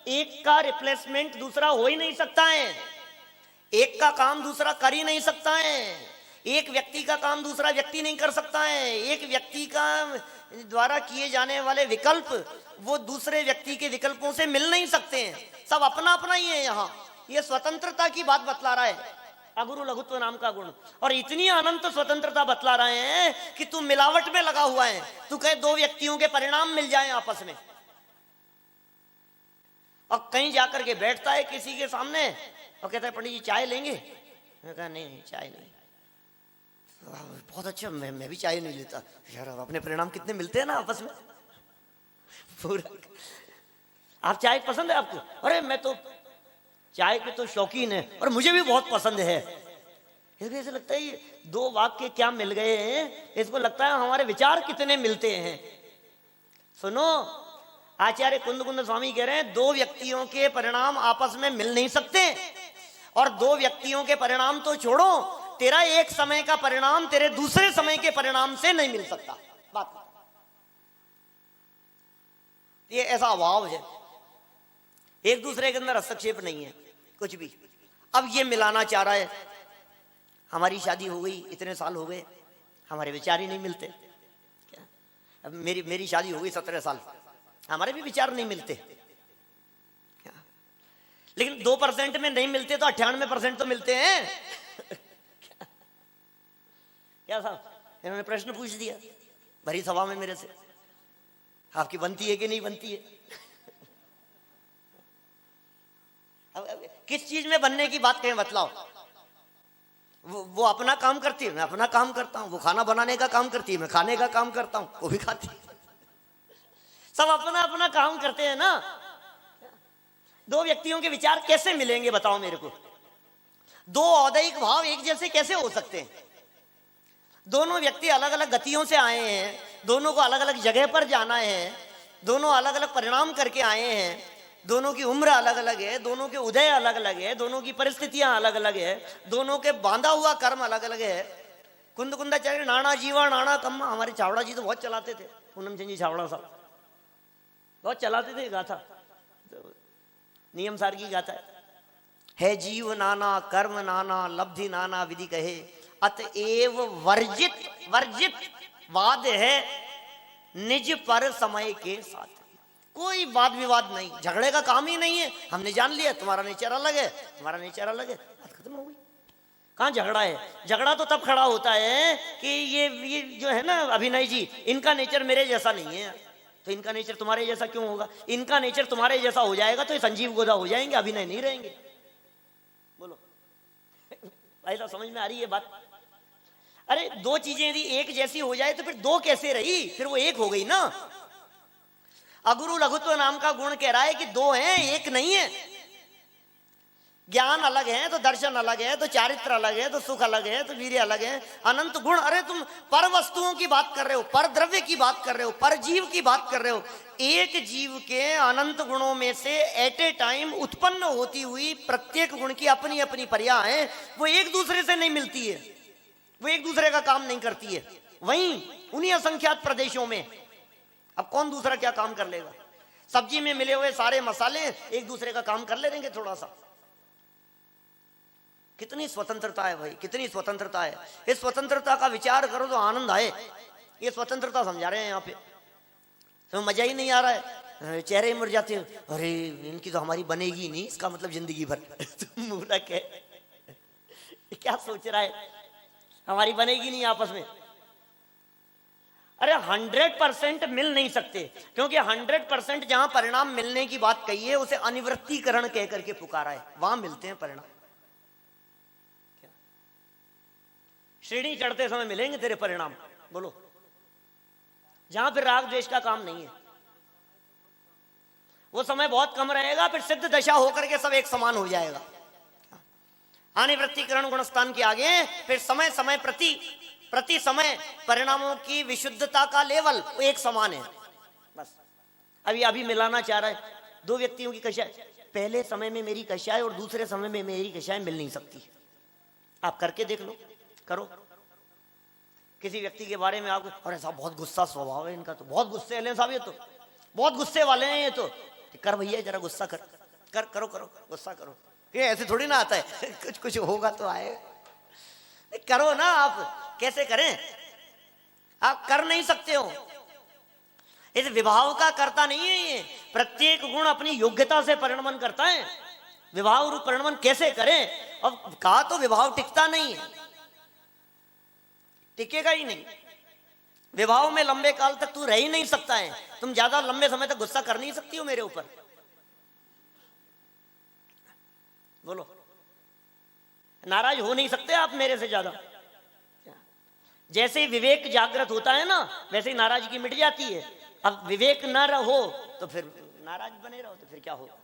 एक का रिप्लेसमेंट दूसरा हो ही नहीं सकता है, एक का काम दूसरा कर ही नहीं सकता है, एक व्यक्ति का काम दूसरा व्यक्ति नहीं कर सकता है, एक व्यक्ति का द्वारा किए जाने वाले विकल्प वो दूसरे व्यक्ति के विकल्पों से मिल नहीं सकते हैं। सब अपना अपना ही है। यहाँ ये स्वतंत्रता की बात बतला रहा है अगुरु लघुत्व नाम का गुण, और इतनी अनंत स्वतंत्रता बतला रहे हैं कि तू मिलावट में लगा हुआ है। तू कहे दो व्यक्तियों के परिणाम मिल जाएं आपस में, और कहीं जाकर के बैठता है किसी के सामने और कहता है पंडित जी चाय लेंगे? मैं कहा नहीं चाय नहीं। बहुत अच्छा, मैं भी चाय नहीं लेता यार। अपने परिणाम कितने मिलते हैं ना आपस में पूरा। आप चाय पसंद है आपको? अरे मैं तो चाय के तो शौकीन है और मुझे भी बहुत पसंद है। ऐसे लगता है ये दो वाक्य क्या मिल गए हैं, इसको लगता है हमारे विचार कितने मिलते हैं। सुनो, आचार्य कुंद स्वामी कह रहे हैं दो व्यक्तियों के परिणाम आपस में मिल नहीं सकते, और दो व्यक्तियों के परिणाम तो छोड़ो, तेरा एक समय का परिणाम तेरे दूसरे समय के परिणाम से नहीं मिल सकता। बात ये ऐसा अभाव है, एक दूसरे के अंदर हस्तक्षेप नहीं है कुछ भी। अब ये मिलाना चाह रहा है, हमारी शादी हो गई, इतने साल हो गए, हमारे विचार ही नहीं मिलते। क्या? अब मेरी शादी हो गई 17 साल, हमारे भी विचार नहीं मिलते। क्या? लेकिन 2% में नहीं मिलते तो 98% तो मिलते हैं। क्या साहब, इन्होंने प्रश्न पूछ दिया भरी सभा में मेरे से, आपकी बनती है कि नहीं बनती है? अब किस चीज में बनने की बात कहें बतलाओ। वो अपना काम करती है, मैं अपना काम करता हूं। वो खाना बनाने का काम करती है, मैं खाने का काम करता हूं, वो भी खाती है। सब अपना अपना काम करते हैं ना। दो व्यक्तियों के विचार कैसे मिलेंगे बताओ मेरे को? दो औदैहिक भाव एक जैसे कैसे हो सकते हैं? दोनों व्यक्ति अलग अलग गतियों से आए हैं, दोनों को अलग अलग जगह पर जाना है, दोनों अलग अलग परिणाम करके आए हैं, दोनों की उम्र अलग अलग है, दोनों के उदय अलग अलग है, दोनों की परिस्थितियां अलग अलग है, दोनों के बांधा हुआ कर्म अलग अलग है। कुंदा नाना जीवा नाना कम्मा, हमारे चावड़ा जी तो बहुत चलाते थे, पूनम चंद जी चावड़ा साहब बहुत चलाते थे गाथा, तो नियम सार की गाथा है जीव नाना कर्म नाना लब्धि नाना विधि कहे, अतएव वर्जित वर्जित वाद है निज पर समय के साथ। कोई वाद विवाद नहीं, झगड़े का काम ही नहीं है। हमने जान लिया तुम्हारा नेचर अलग है, तुम्हारा नेचर अलग है, बात खत्म हो गई। कहाँ झगड़ा है? झगड़ा तो तब खड़ा होता है कि ये जो है ना अभिनय जी, इनका नेचर मेरे जैसा नहीं है, तो इनका नेचर तुम्हारे जैसा क्यों होगा? इनका नेचर तुम्हारे जैसा हो जाएगा तो ये संजीव गोदा हो जाएंगे, अभिनय नहीं रहेंगे। बोलो भाई साहब, समझ में आ रही है बात? अरे दो चीजें यदि एक जैसी हो जाए तो फिर दो कैसे रही? फिर वो एक हो गई ना। अगुरु लघुत्व नाम का गुण कह रहा है कि दो हैं, एक नहीं है। ज्ञान अलग है तो दर्शन अलग है, तो चारित्र अलग है, तो सुख अलग है, तो वीर्य अलग है, अनंत गुण। अरे तुम पर वस्तुओं की बात कर रहे हो, पर द्रव्य की बात कर रहे हो, पर जीव की बात कर रहे हो। एक जीव के अनंत गुणों में से एट ए टाइम उत्पन्न होती हुई प्रत्येक गुण की अपनी अपनी पर्याय है, वो एक दूसरे से नहीं मिलती है, वो एक दूसरे का काम नहीं करती है। वहीं उन्हीं असंख्यात प्रदेशों में अब कौन दूसरा क्या काम कर लेगा? सब्जी में मिले हुए सारे मसाले एक दूसरे का काम कर लेंगे थोड़ा सा। कितनी स्वतंत्रता है भाई, कितनी स्वतंत्रता है। इस स्वतंत्रता का विचार करो तो आनंद आए। ये स्वतंत्रता समझा रहे हैं यहाँ पे, तो मजा ही नहीं आ रहा है, चेहरे मुड़ जाते हैं। अरे इनकी तो हमारी बनेगी नहीं, इसका मतलब जिंदगी भर। तुम मूर्ख है, क्या सोच रहा है? हमारी बनेगी नहीं आपस में। अरे 100% मिल नहीं सकते, क्योंकि 100% जहां परिणाम मिलने की बात कही है उसे अनिवृत्तीकरण कह करके पुकारा है, वहां मिलते हैं परिणाम। सीढ़ी चढ़ते समय मिलेंगे तेरे परिणाम, बोलो। जहां फिर राग द्वेष का काम नहीं है, वो समय बहुत कम रहेगा, फिर सिद्ध दशा होकर के सब एक समान हो जाएगा। अनिवृत्तीकरण गुणस्थान के आगे फिर समय समय प्रति समय परिणामों की विशुद्धता का लेवल एक समान है। बस अभी मिलाना चाह रहा है दो व्यक्तियों की कषाय, पहले समय में मेरी कषाय और दूसरे समय में मेरी कषाय मिल नहीं सकती। आप करके देख लो, करो। किसी व्यक्ति के बारे में आपको, अरे साहब बहुत गुस्सा स्वभाव है इनका, तो बहुत गुस्से वाले साहब, ये तो बहुत गुस्से वाले हैं ये तो। कर भैया जरा गुस्सा करो गुस्सा करो। ये ऐसे थोड़ी ना आता है कुछ होगा तो आएगा। करो ना, आप कैसे करें? आप कर नहीं सकते हो। इस विभाव का करता नहीं है ये, प्रत्येक गुण अपनी योग्यता से परिणमन करता है। विभाव रूप परिणमन कैसे करें? अब कहा तो विभाव टिकता नहीं है, टिकेगा ही नहीं। विभाव में लंबे काल तक तू रह ही नहीं सकता है। तुम ज्यादा लंबे समय तक गुस्सा कर नहीं सकती हो मेरे ऊपर, बोलो। नाराज हो नहीं सकते आप मेरे से ज्यादा। जैसे ही विवेक जागृत होता है ना, वैसे ही नाराजगी मिट जाती है। अब विवेक न रहो तो फिर नाराज बने रहो, तो फिर क्या होगा?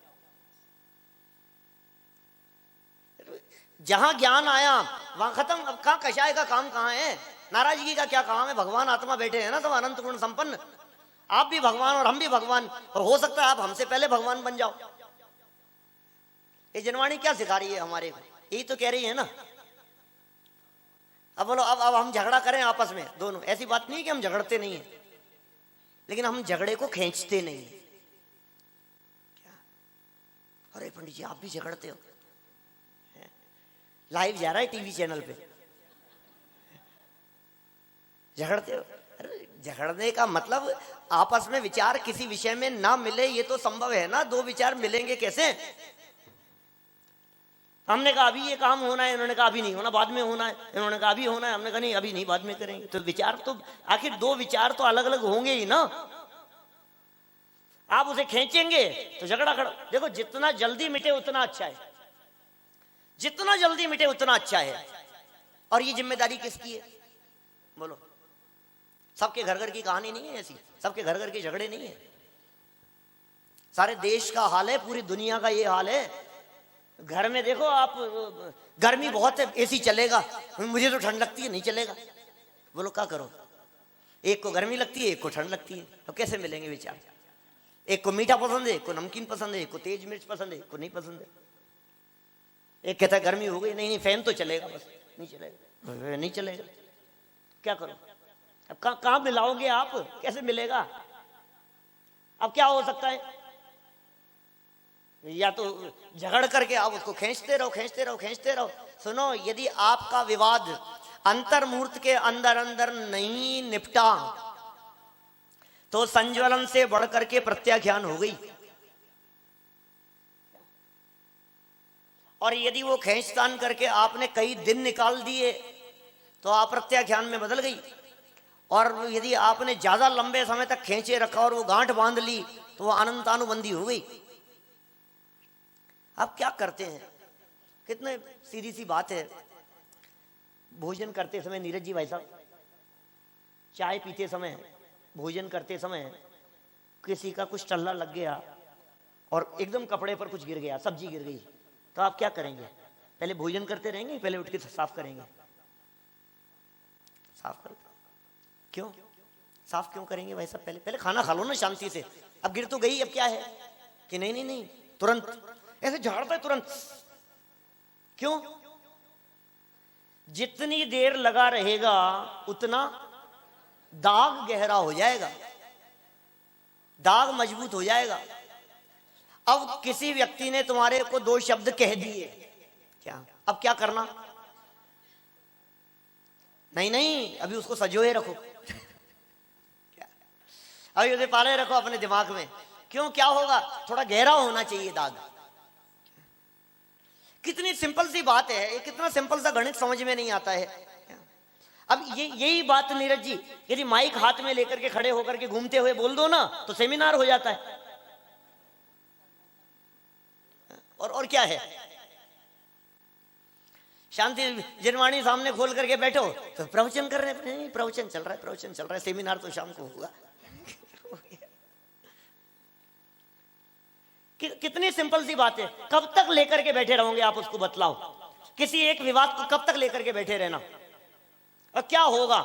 जहां ज्ञान आया वहां खत्म। अब कहां कषाय का काम कहां है? नाराजगी का क्या काम है? भगवान आत्मा बैठे हैं ना, सब अनंत गुण संपन्न। आप भी भगवान और हम भी भगवान, और हो सकता है आप हमसे पहले भगवान बन जाओ। ये जनवाणी क्या सिखा रही है हमारे को? यही तो कह रही है ना। अब बोलो, अब हम झगड़ा करें आपस में दोनों, ऐसी बात नहीं कि हम झगड़ते नहीं है, लेकिन हम झगड़े को खींचते नहीं है। क्या? अरे पंडित जी आप भी झगड़ते हो? लाइव जा रहा है टीवी चैनल पे, झगड़ते हो? अरे झगड़ने का मतलब आपस में विचार किसी विषय में ना मिले, ये तो संभव है ना। दो विचार मिलेंगे कैसे? हमने कहा अभी ये काम होना है, इन्होंने कहा अभी नहीं होना, बाद में होना है। इन्होंने कहा अभी होना है, हमने कहा नहीं अभी नहीं, बाद में करेंगे। तो विचार तो आखिर दो विचार तो अलग अलग होंगे ही ना। आप उसे खींचेंगे तो झगड़ा खड़ा। देखो जितना जल्दी मिटे उतना अच्छा है, जितना जल्दी मिटे उतना अच्छा है। और ये जिम्मेदारी किसकी है? बोलो। सबके घर घर की कहानी नहीं है ऐसी, सबके घर घर के झगड़े नहीं है। सारे देश का हाल है, पूरी दुनिया का ये हाल है। घर में देखो आप, गर्मी बहुत है, एसी चलेगा, मुझे तो ठंड लगती है, नहीं चलेगा। बोलो क्या करो? एक को गर्मी लगती है, एक को ठंड लगती है, तो कैसे मिलेंगे विचार? एक को मीठा पसंद है, एक को नमकीन पसंद है, एक को तेज मिर्च पसंद है, एक को नहीं पसंद है। एक कहता है गर्मी हो गई, नहीं फैन तो चलेगा, बस नहीं चलेगा, नहीं चलेगा। क्या करो? अब कहां मिलाओगे आप? कैसे मिलेगा? अब क्या हो सकता है? या तो झगड़ करके आप उसको खींचते रहो। सुनो, यदि आपका विवाद अंतर्मूर्त के अंदर अंदर नहीं निपटा तो संज्वलन से बढ़कर के प्रत्याख्यान हो गई। और यदि वो खींचतान करके आपने कई दिन निकाल दिए तो आप प्रत्याख्यान में बदल गई। और यदि आपने ज्यादा लंबे समय तक खींचे रखा और वो गांठ बांध ली तो वो अनंतानुबंधी हो गई। आप क्या करते हैं? कितने सीधी सी बात है। भोजन करते समय, नीरज जी भाई साहब, चाय पीते समय, भोजन करते समय किसी का कुछ टल्ला लग गया और एकदम कपड़े पर कुछ गिर गया, सब्जी गिर गई, तो आप क्या करेंगे? पहले भोजन करते रहेंगे, पहले उठ के साफ करेंगे? साफ करो। क्यों साफ क्यों करेंगे भाई साहब? पहले खाना खा लो ना शांति से। अब गिर तो गई, अब क्या है कि नहीं तुरंत ऐसे झाड़ता है तुरंत। क्यों? जितनी देर लगा रहेगा उतना दाग गहरा हो जाएगा, दाग मजबूत हो जाएगा। अब किसी व्यक्ति ने तुम्हारे को दो शब्द कह दिए, क्या अब क्या करना? नहीं अभी उसको सजोए रखो अभी उसे पाले रखो अपने दिमाग में। क्यों? क्या होगा? थोड़ा गहरा होना चाहिए दाग। कितनी सिंपल सी बात है ये, कितना सिंपल सा गणित समझ में नहीं आता है। अब यही बात नीरज जी, यदि माइक हाथ में लेकर के खड़े होकर के घूमते हुए बोल दो ना तो सेमिनार हो जाता है। और क्या है, शांति जिनवाणी सामने खोल करके बैठो तो प्रवचन कर रहे हैं, प्रवचन चल रहा है, सेमिनार तो शाम को होगा। कितनी सिंपल सी बात है, कब तक लेकर के बैठे रहोगे आप, उसको बतलाओ। किसी एक विवाद को कब तक लेकर के बैठे रहना, और क्या होगा?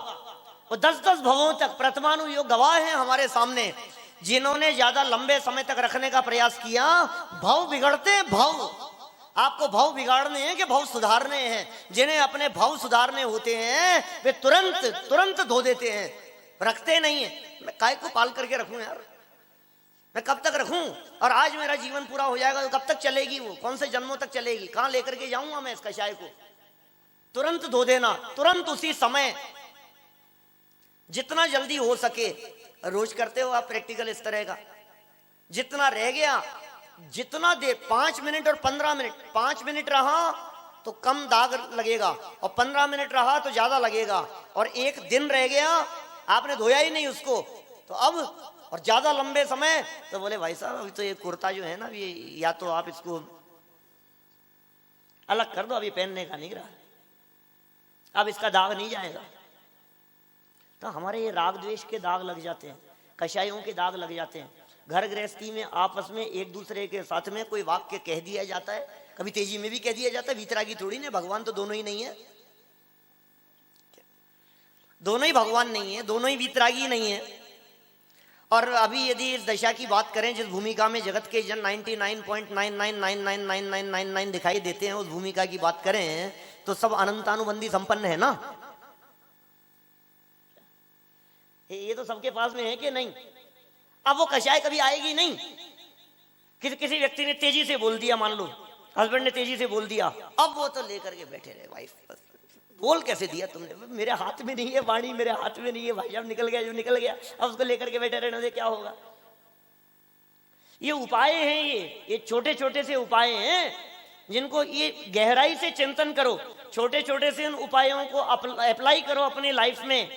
वो 10-10 भवों तक प्रथमानुयोग गवाह हैं हमारे सामने, जिन्होंने ज्यादा लंबे समय तक रखने का प्रयास किया। भाव बिगड़ते हैं, भाव आपको भाव बिगाड़ने हैं कि भाव सुधारने हैं? जिन्हें अपने भाव सुधारने होते हैं वे तुरंत धो देते हैं, रखते नहीं है। मैं काय को पाल करके रखूं यार, मैं कब तक रखूं? और आज मेरा जीवन पूरा हो जाएगा तो कब तक चलेगी वो, कौन से जन्मों तक चलेगी? कहां लेकर के जाऊंगा मैं इस कषाय को? तुरंत धो देना, तुरंत उसी समय, जितना जल्दी हो सके। रोज करते हो आप प्रैक्टिकल इस तरह का? जितना रह गया, जितना देर 5 मिनट और 15 मिनट, 5 मिनट रहा तो कम दाग लगेगा और 15 मिनट रहा तो ज्यादा लगेगा, और एक दिन रह गया आपने धोया ही नहीं उसको तो अब, और ज्यादा लंबे समय तो बोले भाई साहब अभी तो ये कुर्ता जो है ना, ये या तो आप इसको अलग कर दो, अभी पहनने का नहीं रहा, अब इसका दाग नहीं जाएगा। तो हमारे ये राग द्वेष के दाग लग जाते हैं, कषायों के दाग लग जाते हैं। घर गृहस्थी में आपस में एक दूसरे के साथ में कोई वाक्य कह दिया जाता है, कभी तेजी में भी कह दिया जाता है, वीतरागी थोड़ी ना, भगवान तो दोनों ही नहीं है, दोनों ही भगवान नहीं है, दोनों ही वीतरागी नहीं है। और अभी यदि इस दशा की बात करें जिस भूमिका में जगत के जन 99.99999999 दिखाई देते हैं, उस भूमिका की बात करें तो सब अनंतानुबंधी संपन्न है ना? ये तो सबके पास में है कि नहीं? अब वो कषाय कभी आएगी नहीं। किसी व्यक्ति ने तेजी से बोल दिया, मान लो हस्बैंड ने तेजी से बोल दिया, अब वो तो लेकर के बैठे रहे, वाइफ बोल कैसे दिया तुमने, मेरे हाथ में नहीं है वाणी, मेरे हाथ में नहीं है भाई, अब निकल गया जो निकल गया, अब उसको लेकर के बैठे रहने से क्या होगा? ये उपाय हैं, ये छोटे छोटे से उपाय हैं जिनको ये गहराई से चिंतन करो, छोटे छोटे से इन उपायों को अप्लाई करो अपनी लाइफ में,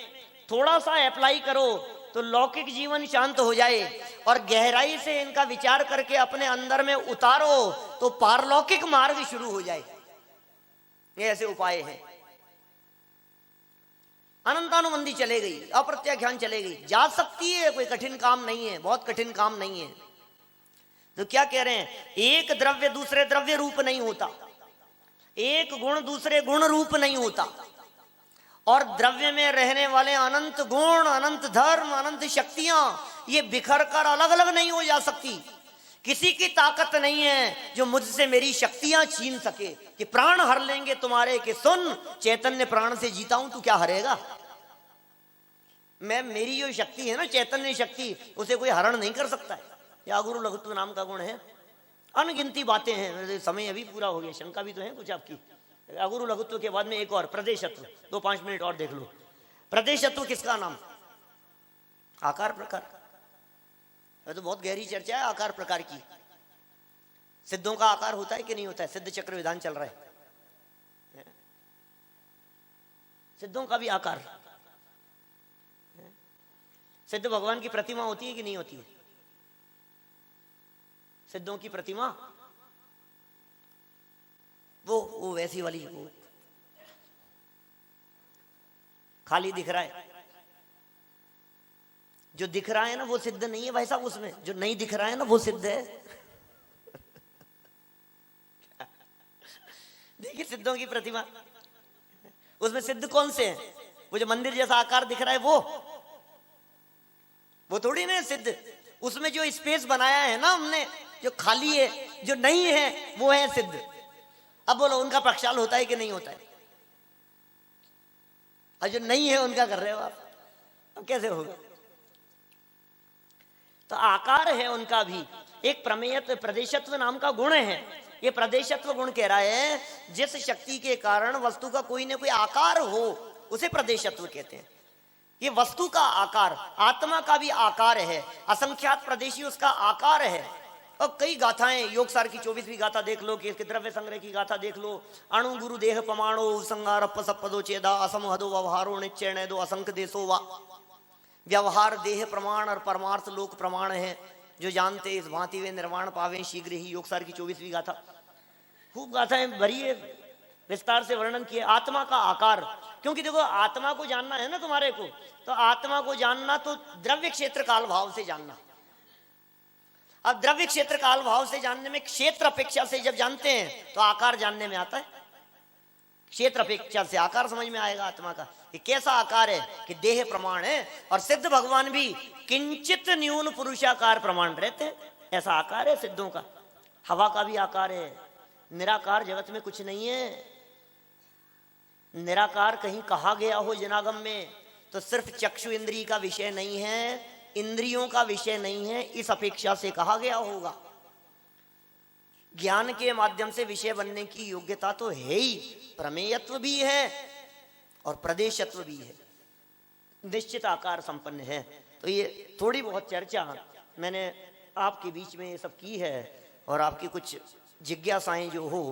थोड़ा सा अप्लाई करो तो लौकिक जीवन शांत हो जाए, और गहराई से इनका विचार करके अपने अंदर में उतारो तो पारलौकिक मार्ग शुरू हो जाए। ये ऐसे उपाय हैं। अनंतानुबंधी चले गई, अप्रत्याख्यान चले गई, जा सकती है, कोई कठिन काम नहीं है, बहुत कठिन काम नहीं है। तो क्या कह रहे हैं, एक द्रव्य दूसरे द्रव्य रूप नहीं होता, एक गुण दूसरे गुण रूप नहीं होता, और द्रव्य में रहने वाले अनंत गुण, अनंत धर्म, अनंत शक्तियां ये बिखर कर अलग अलग नहीं हो जा सकती। किसी की ताकत नहीं है जो मुझसे मेरी शक्तियां छीन सके, कि प्राण हर लेंगे तुम्हारे, कि सुन चैतन्य प्राण से जीता हूं, तू क्या हरेगा? मैं, मेरी जो शक्ति है ना, चैतन्य शक्ति, उसे कोई हरण नहीं कर सकता है। या गुरु लघुत्व नाम का गुण है, अनगिनती बातें हैं। समय अभी पूरा हो गया, शंका भी तो है कुछ आपकी। अगुरु लघुत्व के बाद में एक और प्रदेशत्व, 2-5 मिनट और देख लो। प्रदेशत्व किसका नाम? आकार प्रकार। तो बहुत गहरी चर्चा है आकार प्रकार की। सिद्धों का आकार होता है कि नहीं होता है? सिद्ध चक्र विधान चल रहा है, सिद्धों का भी आकार। सिद्ध भगवान की प्रतिमा होती है कि नहीं होती है? सिद्धों की प्रतिमा वो वैसी वाली, वो खाली दिख रहा है, जो दिख रहा है ना वो सिद्ध नहीं है भाई साहब, उसमें जो नहीं दिख रहा है ना वो सिद्ध है। देखिए सिद्धों की प्रतिमा, उसमें सिद्ध कौन से हैं? वो जो मंदिर जैसा आकार दिख रहा है वो थोड़ी ना सिद्ध। उसमें जो स्पेस बनाया है ना हमने, जो खाली है, जो नहीं है, वो है सिद्ध। अब बोलो उनका प्रक्षाल होता है कि नहीं होता है? और जो नहीं है उनका कर रहे हो आप, अब कैसे होगा? तो आकार है उनका भी एक प्रमेयत्व, प्रदेशत्व नाम का गुण है। ये प्रदेशत्व गुण कह रहा है जिस शक्ति के कारण वस्तु का कोई ना कोई आकार हो उसे प्रदेशत्व कहते हैं। ये वस्तु का आकार, आत्मा का भी आकार है, असंख्यात प्रदेशी उसका आकार है। और कई गाथाएं, योगसार की 24वीं गाथा देख लो, कि इसके द्रव्य संग्रह की गाथा देख लो। अणु गुरु देह पमाणो संगार सपदो चेदा असमहदो व्यवहारो निश्चय नैदो असंख्य देशो वा। व्यवहार देह प्रमाण और परमार्थ लोक प्रमाण है, जो जानते इस भांति वे निर्वाण पावे शीघ्र ही। योगसार की 24वीं गाथा, खूब गाथाएं भरी है, विस्तार से वर्णन किया। आत्मा का आकार, क्योंकि देखो आत्मा को जानना है ना तुम्हारे को, तो आत्मा को जानना तो द्रव्य क्षेत्र काल भाव से जानना। अब द्रव्य क्षेत्र काल भाव से जानने में क्षेत्र अपेक्षा से जब जानते हैं तो आकार जानने में आता है। क्षेत्र अपेक्षा से आकार समझ में आएगा आत्मा का, कि कैसा आकार है, कि देह प्रमाण है। और सिद्ध भगवान भी किंचित न्यून पुरुषाकार प्रमाण रहते हैं, ऐसा आकार है सिद्धों का। हवा का भी आकार है, निराकार जगत में कुछ नहीं है। निराकार कहीं कहा गया हो जनागम में तो सिर्फ चक्षु इंद्रिय का विषय नहीं है, इंद्रियों का विषय नहीं है, इस अपेक्षा से कहा गया होगा। ज्ञान के माध्यम से विषय बनने की योग्यता तो है ही, प्रमेयत्व भी है और प्रदेशत्व भी है, निश्चित आकार संपन्न है। तो ये थोड़ी बहुत चर्चा मैंने आपके बीच में ये सब की है, और आपकी कुछ जिज्ञासाएं जो हो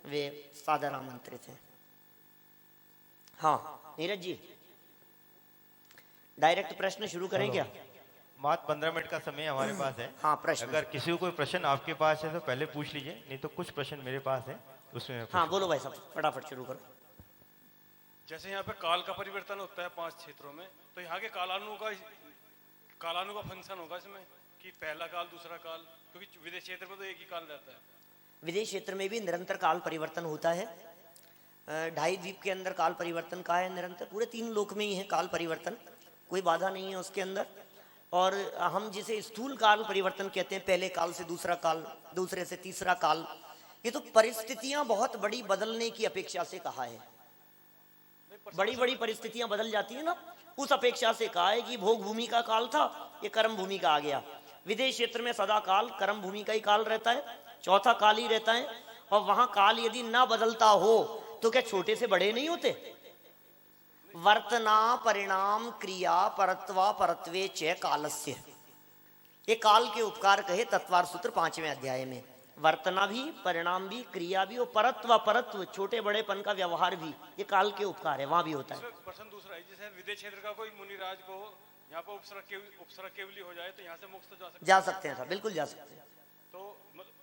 वे सादर आमंत्रित हैं। हाँ नीरज जी, डायरेक्ट प्रश्न शुरू करें क्या? मात्र 15 मिनट का समय हमारे पास है। हाँ प्रश्न, अगर किसी को कोई प्रश्न आपके पास है तो पहले पूछ लीजिए, नहीं तो कुछ प्रश्न मेरे पास है उसमें। हाँ बोलो भाई साहब, फटाफट शुरू करो। जैसे यहाँ पे काल का परिवर्तन होता है 5 क्षेत्रों में, तो यहाँ के कालानु का फंक्शन होगा इसमें, कि पहला काल दूसरा काल, क्योंकि विदेश क्षेत्र में तो एक ही काल रहता है। विदेश क्षेत्र में भी निरंतर काल परिवर्तन होता है। 2.5 द्वीप के अंदर काल परिवर्तन का है निरंतर, पूरे 3 लोक में ही है काल परिवर्तन, कोई बाधा नहीं है उसके अंदर। और हम जिसे स्थूल काल परिवर्तन कहते हैं, पहले काल से दूसरा काल, दूसरे से तीसरा काल, ये तो परिस्थितियां बहुत बड़ी बदलने की अपेक्षा से कहा है। बड़ी बड़ी परिस्थितियां बदल जाती है ना, उस अपेक्षा से कहा है कि भोग भूमि का काल था, ये कर्म भूमि का आ गया। विदेश क्षेत्र में सदा काल कर्म भूमि का ही काल रहता है, चौथा काल ही रहता है। और वहां काल यदि ना बदलता हो तो क्या छोटे से बड़े नहीं होते? वर्तना परिणाम क्रिया परत्वा परत्वे च कालस्य, ये काल के उपकार कहे तत्वार सूत्र 5वें अध्याय में। वर्तना भी, परिणाम भी, क्रिया भी, और परत्व परत्व छोटे बड़ेपन का व्यवहार भी, ये काल के उपकार है, वहां भी होता है। प्रश्न दूसरा है, जैसे विदेश क्षेत्र का कोई मुनिराज को यहाँ पर उपसर्ग केवली हो जाए तो यहाँ से मोक्ष तो जा सकते हैं साहब, बिल्कुल जा सकते हैं। तो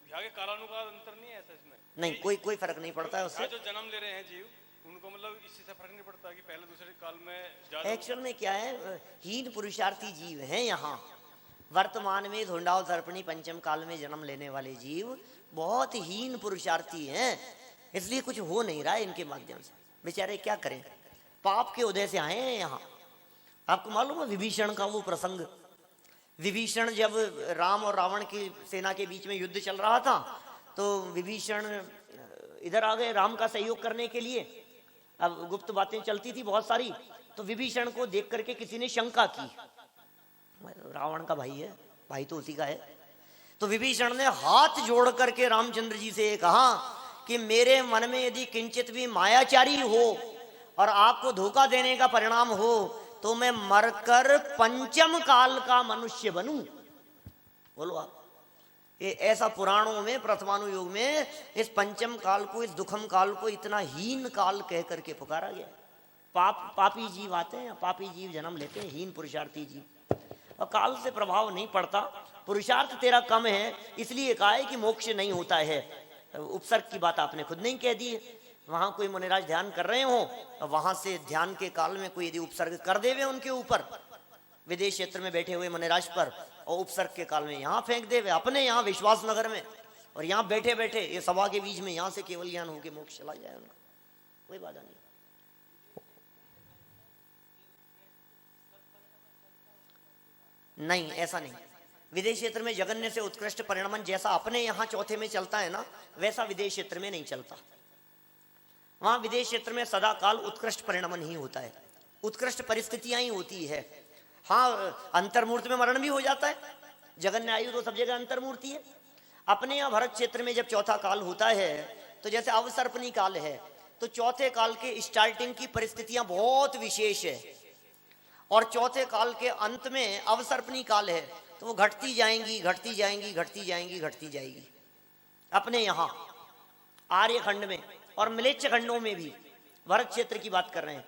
यहाँ के कालानु का अंतर नहीं है ऐसा इसमें? नहीं, कोई फर्क नहीं पड़ता है उससे। जो जन्म ले रहे हैं जीव, उनको मतलब इससे फर्क नहीं पड़ता कि पहले दूसरे काल में एक्चुअल में क्या है, हीन पुरुषार्थी जीव हैं यहाँ वर्तमान में। धुंडाव दर्पणी पंचम काल में जन्म लेने वाले जीव बहुत हीन पुरुषार्थी हैं, इसलिए कुछ हो नहीं रहा है इनके माध्यम से। बेचारे क्या करें, पाप के उदय से आए हैं यहाँ। आपको मालूम है विभीषण का वो प्रसंग, विभीषण जब राम और रावण की सेना के बीच में युद्ध चल रहा था, तो विभीषण इधर आ गए राम का सहयोग करने के लिए। अब गुप्त बातें चलती थी बहुत सारी, तो विभीषण को देख करके किसी ने शंका की, रावण का भाई है, भाई तो उसी का है। तो विभीषण ने हाथ जोड़ करके रामचंद्र जी से कहा कि मेरे मन में यदि किंचित भी मायाचारी हो और आपको धोखा देने का परिणाम हो तो मैं मरकर पंचम काल का मनुष्य बनूं। बोलो आप, ये ऐसा पुराणों में प्रथमानुयोग में इस पंचम काल को, इस दुखम काल को इतना हीन काल कह करके पुकारा गया। पापी जीव आते हैं, पापी जीव जन्म लेते हैं, हीन पुरुषार्थी जीव, और काल से प्रभाव नहीं पड़ता। पुरुषार्थ तेरा कम है इसलिए कहा है कि मोक्ष नहीं होता है। उपसर्ग की बात आपने खुद नहीं कह दी है। वहां कोई मुनिराज ध्यान कर रहे हो, वहां से ध्यान के काल में कोई यदि उपसर्ग कर देवे उनके ऊपर, विदेश क्षेत्र में बैठे हुए मुनिराज पर, और उपसर्ग के काल में यहाँ फेंक देवे अपने यहाँ विश्वास नगर में, और यहाँ बैठे बैठे ये सभा के बीच में यहाँ से केवल ज्ञान होके मोक्ष चला जाए उनका, कोई बाधा नहीं। नहीं, ऐसा नहीं। विदेश क्षेत्र में जगन्य से उत्कृष्ट परिणमन जैसा अपने यहाँ चौथे में चलता है ना, वैसा विदेश क्षेत्र में नहीं चलता। वहां विदेश क्षेत्र में सदा काल उत्कृष्ट परिणमन ही होता है, उत्कृष्ट परिस्थितियां ही होती है। हाँ, अंतर्मूर्त में मरण भी हो जाता है, जगन्य आयु तो सब जगह अंतर्मूर्ति है। अपने यहाँ भरत क्षेत्र में जब चौथा काल होता है, तो जैसे अवसर्पणी काल है, तो चौथे काल के स्टार्टिंग की परिस्थितियां बहुत विशेष है, और चौथे काल के अंत में अवसर्पणी काल है, तो वो घटती जाएंगी, घटती जाएंगी, घटती जाएंगी, घटती जाएगी। अपने यहाँ आर्यखंड में और मिलेच्छ खंडों में भी, भरत क्षेत्र की बात कर रहे हैं,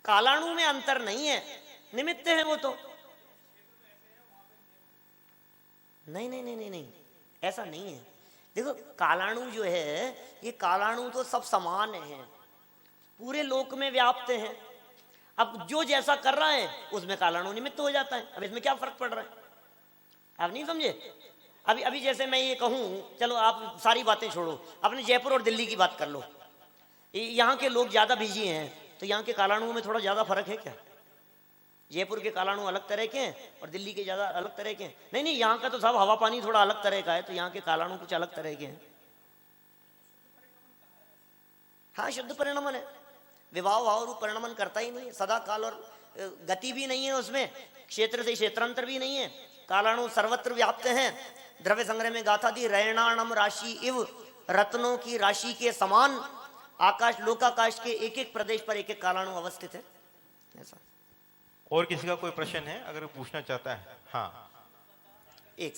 कालाणु में अंतर नहीं है, निमित्त है वो तो। नहीं नहीं नहीं नहीं नहीं, ऐसा नहीं है। देखो कालाणु जो है, ये कालाणु तो सब समान है, पूरे लोक में व्याप्त हैं। अब जो जैसा कर रहा है उसमें कालाणु निमित्त हो जाता है। अब इसमें क्या फर्क पड़ रहा है, आप नहीं समझे? अभी अभी जैसे मैं ये कहूं, चलो आप सारी बातें छोड़ो, अपने जयपुर और दिल्ली की बात कर लो। यहाँ के लोग ज्यादा बिजी हैं, तो यहाँ के कालाणु में थोड़ा ज्यादा फर्क है क्या? जयपुर के कालाणु अलग तरह के हैं और दिल्ली के ज्यादा अलग तरह के हैं? नहीं नहीं, यहाँ का तो सब हवा पानी थोड़ा अलग तरह का है, तो यहाँ के कालाणु कुछ अलग तरह के हैं। हाँ, शुद्ध परिणमन है, विभाव भाव रूप परिणमन करता ही नहीं है सदा काल, और गति भी नहीं है उसमें, क्षेत्र से क्षेत्रांतर भी नहीं है। कालाणु सर्वत्र व्याप्त हैं। द्रव्य संग्रह में गाथा दी, रैणाणम राशि इव, रत्नों की राशि के समान आकाश लोकाकाश के एक एक प्रदेश पर एक एक कालाणु अवस्थित है। ऐसा। और किसी का कोई प्रश्न है अगर पूछना चाहता है? हाँ, एक,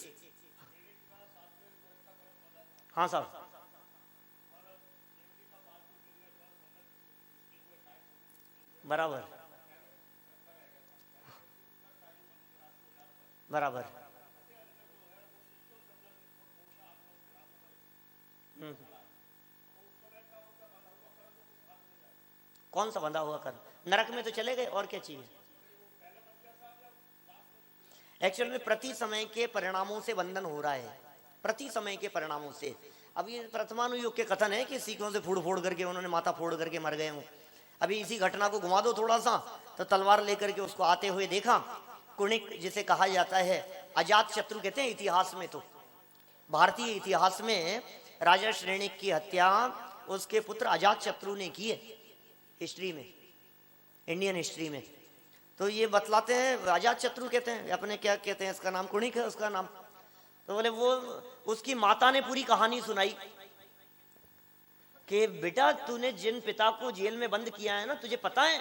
हाँ साहब, बराबर बराबर। कौन सा बंधा हुआ कर, नरक में तो चले गए, और क्या चाहिए? एक्चुअल में प्रति समय के परिणामों से बंधन हो रहा है, प्रति समय के परिणामों से। अब ये प्रथमानुयोग के कथन है कि सीखों से फोड़ फोड़ करके उन्होंने माथा फोड़ करके मर गए हों। अभी इसी घटना को घुमा दो थोड़ा सा, तो तलवार लेकर के उसको आते हुए देखा, कुणिक जिसे कहा जाता है, अजात शत्रु कहते हैं इतिहास में, तो भारतीय इतिहास में राजा श्रेणिक की हत्या उसके पुत्र अजात शत्रु ने की है, हिस्ट्री में, इंडियन हिस्ट्री में। तो ये बतलाते हैं, अजात शत्रु कहते हैं, अपने क्या कहते हैं, इसका नाम कुणिक है उसका नाम। तो बोले वो, उसकी माता ने पूरी कहानी सुनाई कि बेटा तूने जिन पिता को जेल में बंद किया है ना, तुझे पता है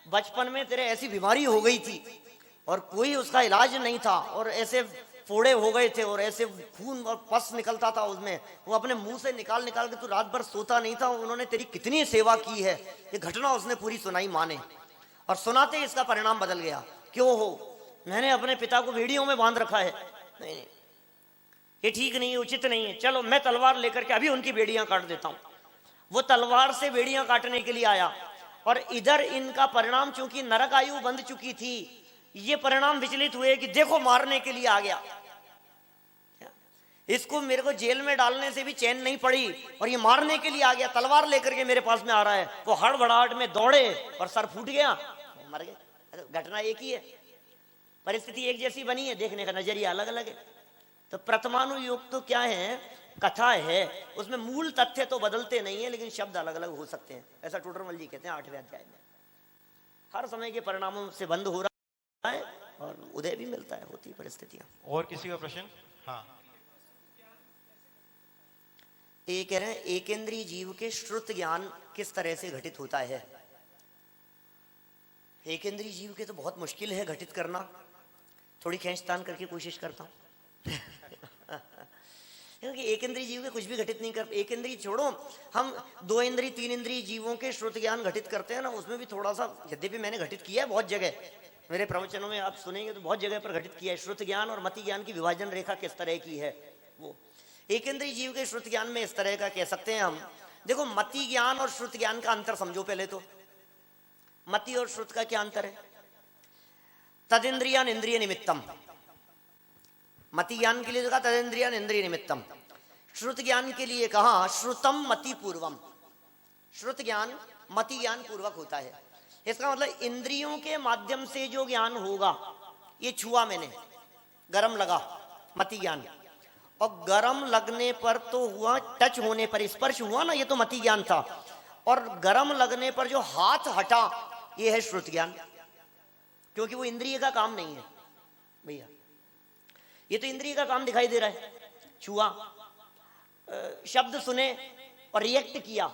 बचपन में तेरे ऐसी बीमारी हो गई थी और कोई उसका इलाज नहीं था, और ऐसे फोड़े हो गए थे और ऐसे खून और पस निकलता था उसमें, वो अपने मुंह से निकाल निकाल के तू रात भर सोता नहीं था, उन्होंने तेरी कितनी सेवा की है। ये घटना उसने पूरी सुनाई माँ ने, और सुनाते इसका परिणाम बदल गया। क्यों हो? मैंने अपने पिता को बेड़ियों में बांध रखा है। नहीं, ये ठीक नहीं है, उचित नहीं है, चलो मैं तलवार लेकर के अभी उनकी बेड़ियां काट देता हूं। वो तलवार से बेड़ियां काटने के लिए आया, और इधर इनका परिणाम, चूंकि नरक आयु बंध चुकी थी, ये परिणाम विचलित हुए कि देखो मारने के लिए आ गया, इसको मेरे को जेल में डालने से भी चैन नहीं पड़ी और ये मारने के लिए आ गया, तलवार लेकर के मेरे पास में आ रहा है। वो हड़बड़ाहट में दौड़े और सर फूट गया, मर गए। घटना एक ही है, परिस्थिति एक जैसी बनी है, देखने का नजरिया अलग अलग है। तो प्रथमानुयोग तो क्या है, कथा है, उसमें मूल तथ्य तो बदलते नहीं है, लेकिन शब्द अलग अलग हो सकते हैं। ऐसा टोडरमल जी कहते हैं 8वें अध्याय में। हर समय के परिणामों से बंद हो रहा है और उदय भी मिलता है, होती परिस्थितियां। और किसी का प्रश्न? हाँ, ये कह रहे हैं एकेंद्रीय जीव के श्रुत ज्ञान किस तरह से घटित होता है। एकेंद्रीय जीव के तो बहुत मुश्किल है घटित करना, थोड़ी खींचतान करके कोशिश करता हूं क्योंकि एक इंद्रिय जीव के कुछ भी घटित नहीं कर, एक इंद्रिय छोड़ो, हम 2 इंद्रिय 3 इंद्रिय जीवों के श्रुत ज्ञान घटित करते हैं ना, उसमें भी थोड़ा सा, यद्यपि मैंने घटित किया है बहुत जगह, मेरे प्रवचनों में आप सुनेंगे तो बहुत जगह पर घटित किया है। श्रुत ज्ञान और मति ज्ञान की विभाजन रेखा किस तरह की है, वो एक इंद्रिय जीव के श्रुत ज्ञान में इस तरह का कह सकते हैं हम। देखो मति ज्ञान और श्रुत ज्ञान का अंतर समझो पहले तो। मति और श्रुत का क्या अंतर है? तदिंद्रियान इंद्रिय निमित्तम, मति ज्ञान के लिए कहा तदिंद्रियान इंद्रिय निमित्तम, श्रुत ज्ञान के लिए कहा श्रुतम मति पूर्वम। श्रुत ज्ञान मति ज्ञान पूर्वक होता है। इसका मतलब इंद्रियों के माध्यम से जो ज्ञान होगा, ये छुआ मैंने, गरम लगा, मति ज्ञान, और गरम लगने पर तो हुआ, टच होने पर स्पर्श हुआ ना, ये तो मति ज्ञान था, और गरम लगने पर जो हाथ हटा, ये है श्रुत ज्ञान, क्योंकि वो इंद्रिय का काम नहीं है भैया, ये तो इंद्रिय का काम दिखाई दे रहा है। छुआ, शब्द सुने और रिएक्ट किया,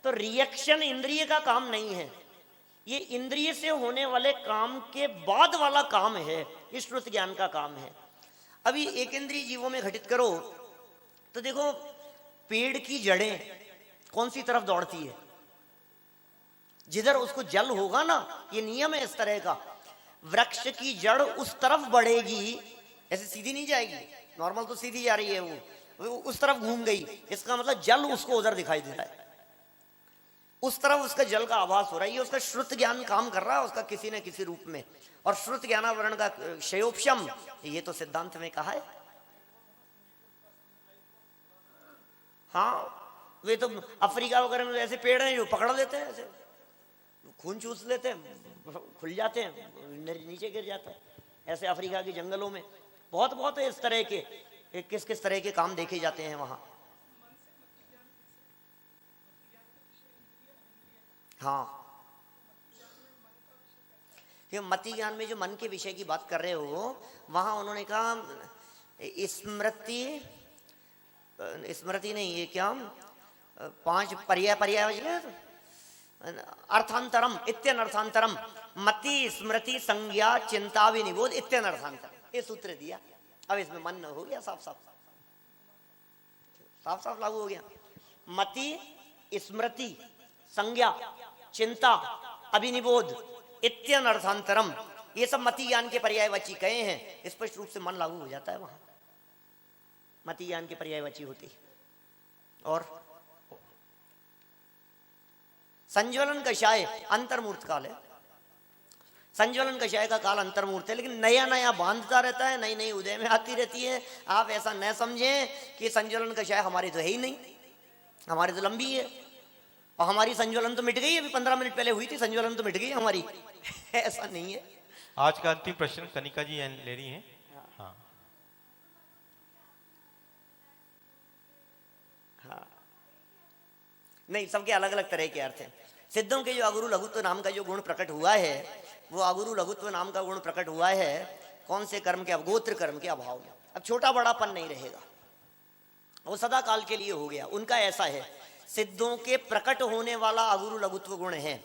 तो रिएक्शन इंद्रिय का काम नहीं है, ये इंद्रिय से होने वाले काम के बाद वाला काम है, ये श्रुत ज्ञान का काम है। अभी एक इंद्रिय जीवों में घटित करो तो देखो, पेड़ की जड़ें कौन सी तरफ दौड़ती है? जिधर उसको जल होगा ना, ये नियम है इस तरह का। वृक्ष की जड़ उस तरफ बढ़ेगी, ऐसे सीधी नहीं जाएगी, नॉर्मल तो सीधी जा रही है, वो उस तरफ घूम गई, इसका मतलब जल उसको उधर दिखाई दे रहा है, उस तरफ उसका जल का आभास हो रहा है। ये उसका श्रुत ज्ञान काम कर रहा है उसका किसी न किसी रूप में। और श्रुत ज्ञानावरण का क्षयोपशम, ये तो सिद्धांत में कहा है। हाँ, वे तो अफ्रीका वगैरह में ऐसे पेड़ हैं जो पकड़ लेते हैं, ऐसे खून चूस लेते हैं, खुल जाते हैं, नीचे गिर जाता है। ऐसे अफ्रीका के जंगलों में बहुत बहुत इस तरह के किस किस तरह के काम देखे जाते हैं वहां। हाँ, ये मति ज्ञान में जो मन के विषय की बात कर रहे हो, वहां उन्होंने कहा स्मृति नहीं, ये क्या 5 पर्याय अर्थांतरम इत्यनर्थांतरम मति स्मृति संज्ञा चिंता विनिबोध इत्यनर्थांतरम, ये सूत्र दिया। अब इसमें मन हो गया, साफ साफ लागू हो गया। मति स्मृति संज्ञा चिंता अभिनिबोध इत्यनर्थांतरम, ये सब मति ज्ञान के पर्यायवाची कहे हैं। स्पष्ट रूप से मन लागू हो जाता है वहां, मति ज्ञान के पर्यायवाची होती। और संज्वलन कषाय अंतर्मूर्त काल है। संज्वलन कषाय का काल अंतर्मूर्त है, लेकिन नया नया बांधता रहता है, नई नई उदय में आती रहती है। आप ऐसा न समझें कि संज्वलन कषाय हमारी तो है ही नहीं, हमारी तो लंबी है, और हमारी संज्वलन तो मिट गई, अभी 15 मिनट पहले हुई थी, संज्वलन तो मिट गई हमारी। ऐसा नहीं है। आज का अंतिम प्रश्न कनिका जी ले रही हैं। हाँ, नहीं, सबके अलग अलग तरह के अर्थ हैं। सिद्धों के जो अगुरु लघुत्व नाम का जो गुण प्रकट हुआ है, वो अगुरु लघुत्व नाम का गुण प्रकट हुआ है कौन से कर्म के? गोत्र कर्म के अभाव में। अब छोटा बड़ापन नहीं रहेगा, वो सदा काल के लिए हो गया। उनका ऐसा है, सिद्धों के प्रकट होने वाला अगुरु लघुत्व गुण है।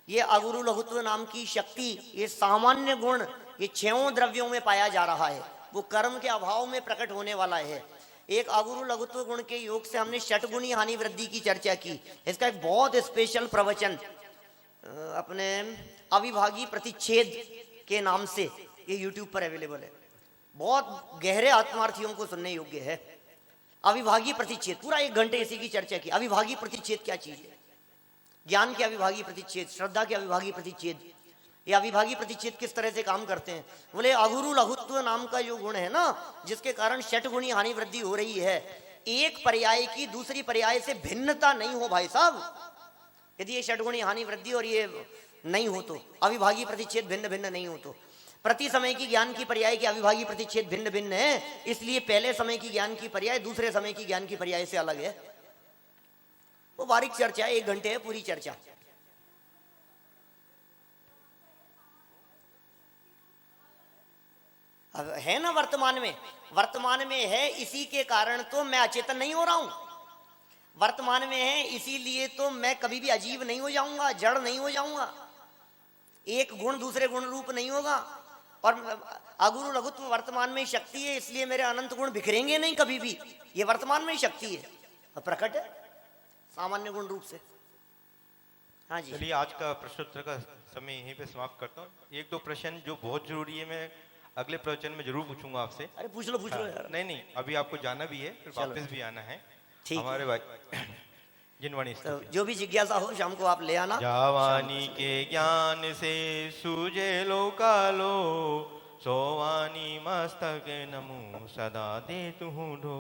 ये अगुरु लघुत्व नाम की शक्ति, ये सामान्य गुण, ये 6 द्रव्यों में पाया जा रहा है, वो कर्म के अभाव में प्रकट होने वाला है। एक अगुरु लघुत्व गुण के योग से हमने षटगुणी हानि वृद्धि की चर्चा की। इसका एक बहुत स्पेशल प्रवचन अपने अविभागी प्रतिच्छेद के नाम से ये यूट्यूब पर अवेलेबल है, बहुत गहरे आत्मार्थियों को सुनने योग्य है। अविभागी प्रतिच्छेद, पूरा 1 घंटे इसी की चर्चा की। अविभागी प्रतिच्छेद क्या चीज है? ज्ञान के अविभागी प्रतिच्छेद, श्रद्धा के अविभागी प्रतिच्छेद। ये अविभागी प्रतिच्छेद किस तरह से काम करते हैं? बोले अगुरु लघुत्व नाम का जो गुण है ना, जिसके कारण षटगुणी हानि वृद्धि हो रही है, एक पर्याय की दूसरी पर्याय से भिन्नता नहीं हो भाई साहब। यदि ये षटगुणी हानि वृद्धि और ये नहीं हो तो, अविभागी प्रतिच्छेद भिन्न भिन्न नहीं हो तो, प्रति समय की ज्ञान की पर्याय के अविभागी प्रतिच्छेद भिन्न भिन्न है, इसलिए पहले समय की ज्ञान की पर्याय दूसरे समय की ज्ञान की पर्याय से अलग है। वो बारीक चर्चा है, 1 घंटे है पूरी चर्चा। अब है ना वर्तमान में है, इसी के कारण तो मैं अचेतन नहीं हो रहा हूं। वर्तमान में है इसीलिए तो मैं कभी भी अजीब नहीं हो जाऊंगा, जड़ नहीं हो जाऊंगा, एक गुण दूसरे गुण रूप नहीं होगा। और अगुरु लघुत्व वर्तमान में शक्ति है, इसलिए मेरे अनंत गुण बिखरेंगे नहीं कभी भी। ये वर्तमान में शक्ति है और प्रकट है सामान्य गुण रूप से। हाँ जी, चलिए आज का प्रश्नोत्तर का समय यहीं पे समाप्त करता हूँ। 1-2 प्रश्न जो बहुत जरूरी है, मैं अगले प्रवचन में जरूर पूछूंगा आपसे। अरे पूछ लो यार। नहीं, अभी आपको जाना भी है, फिर वापस भी आना है। ठीक, हमारे भाई जिनवाणी तो जो भी जिज्ञासा हो शाम को आप ले आना। जावानी के ज्ञान से सूझे लो कालो, सोवानी मस्तक नमो सदा दे तू ढो।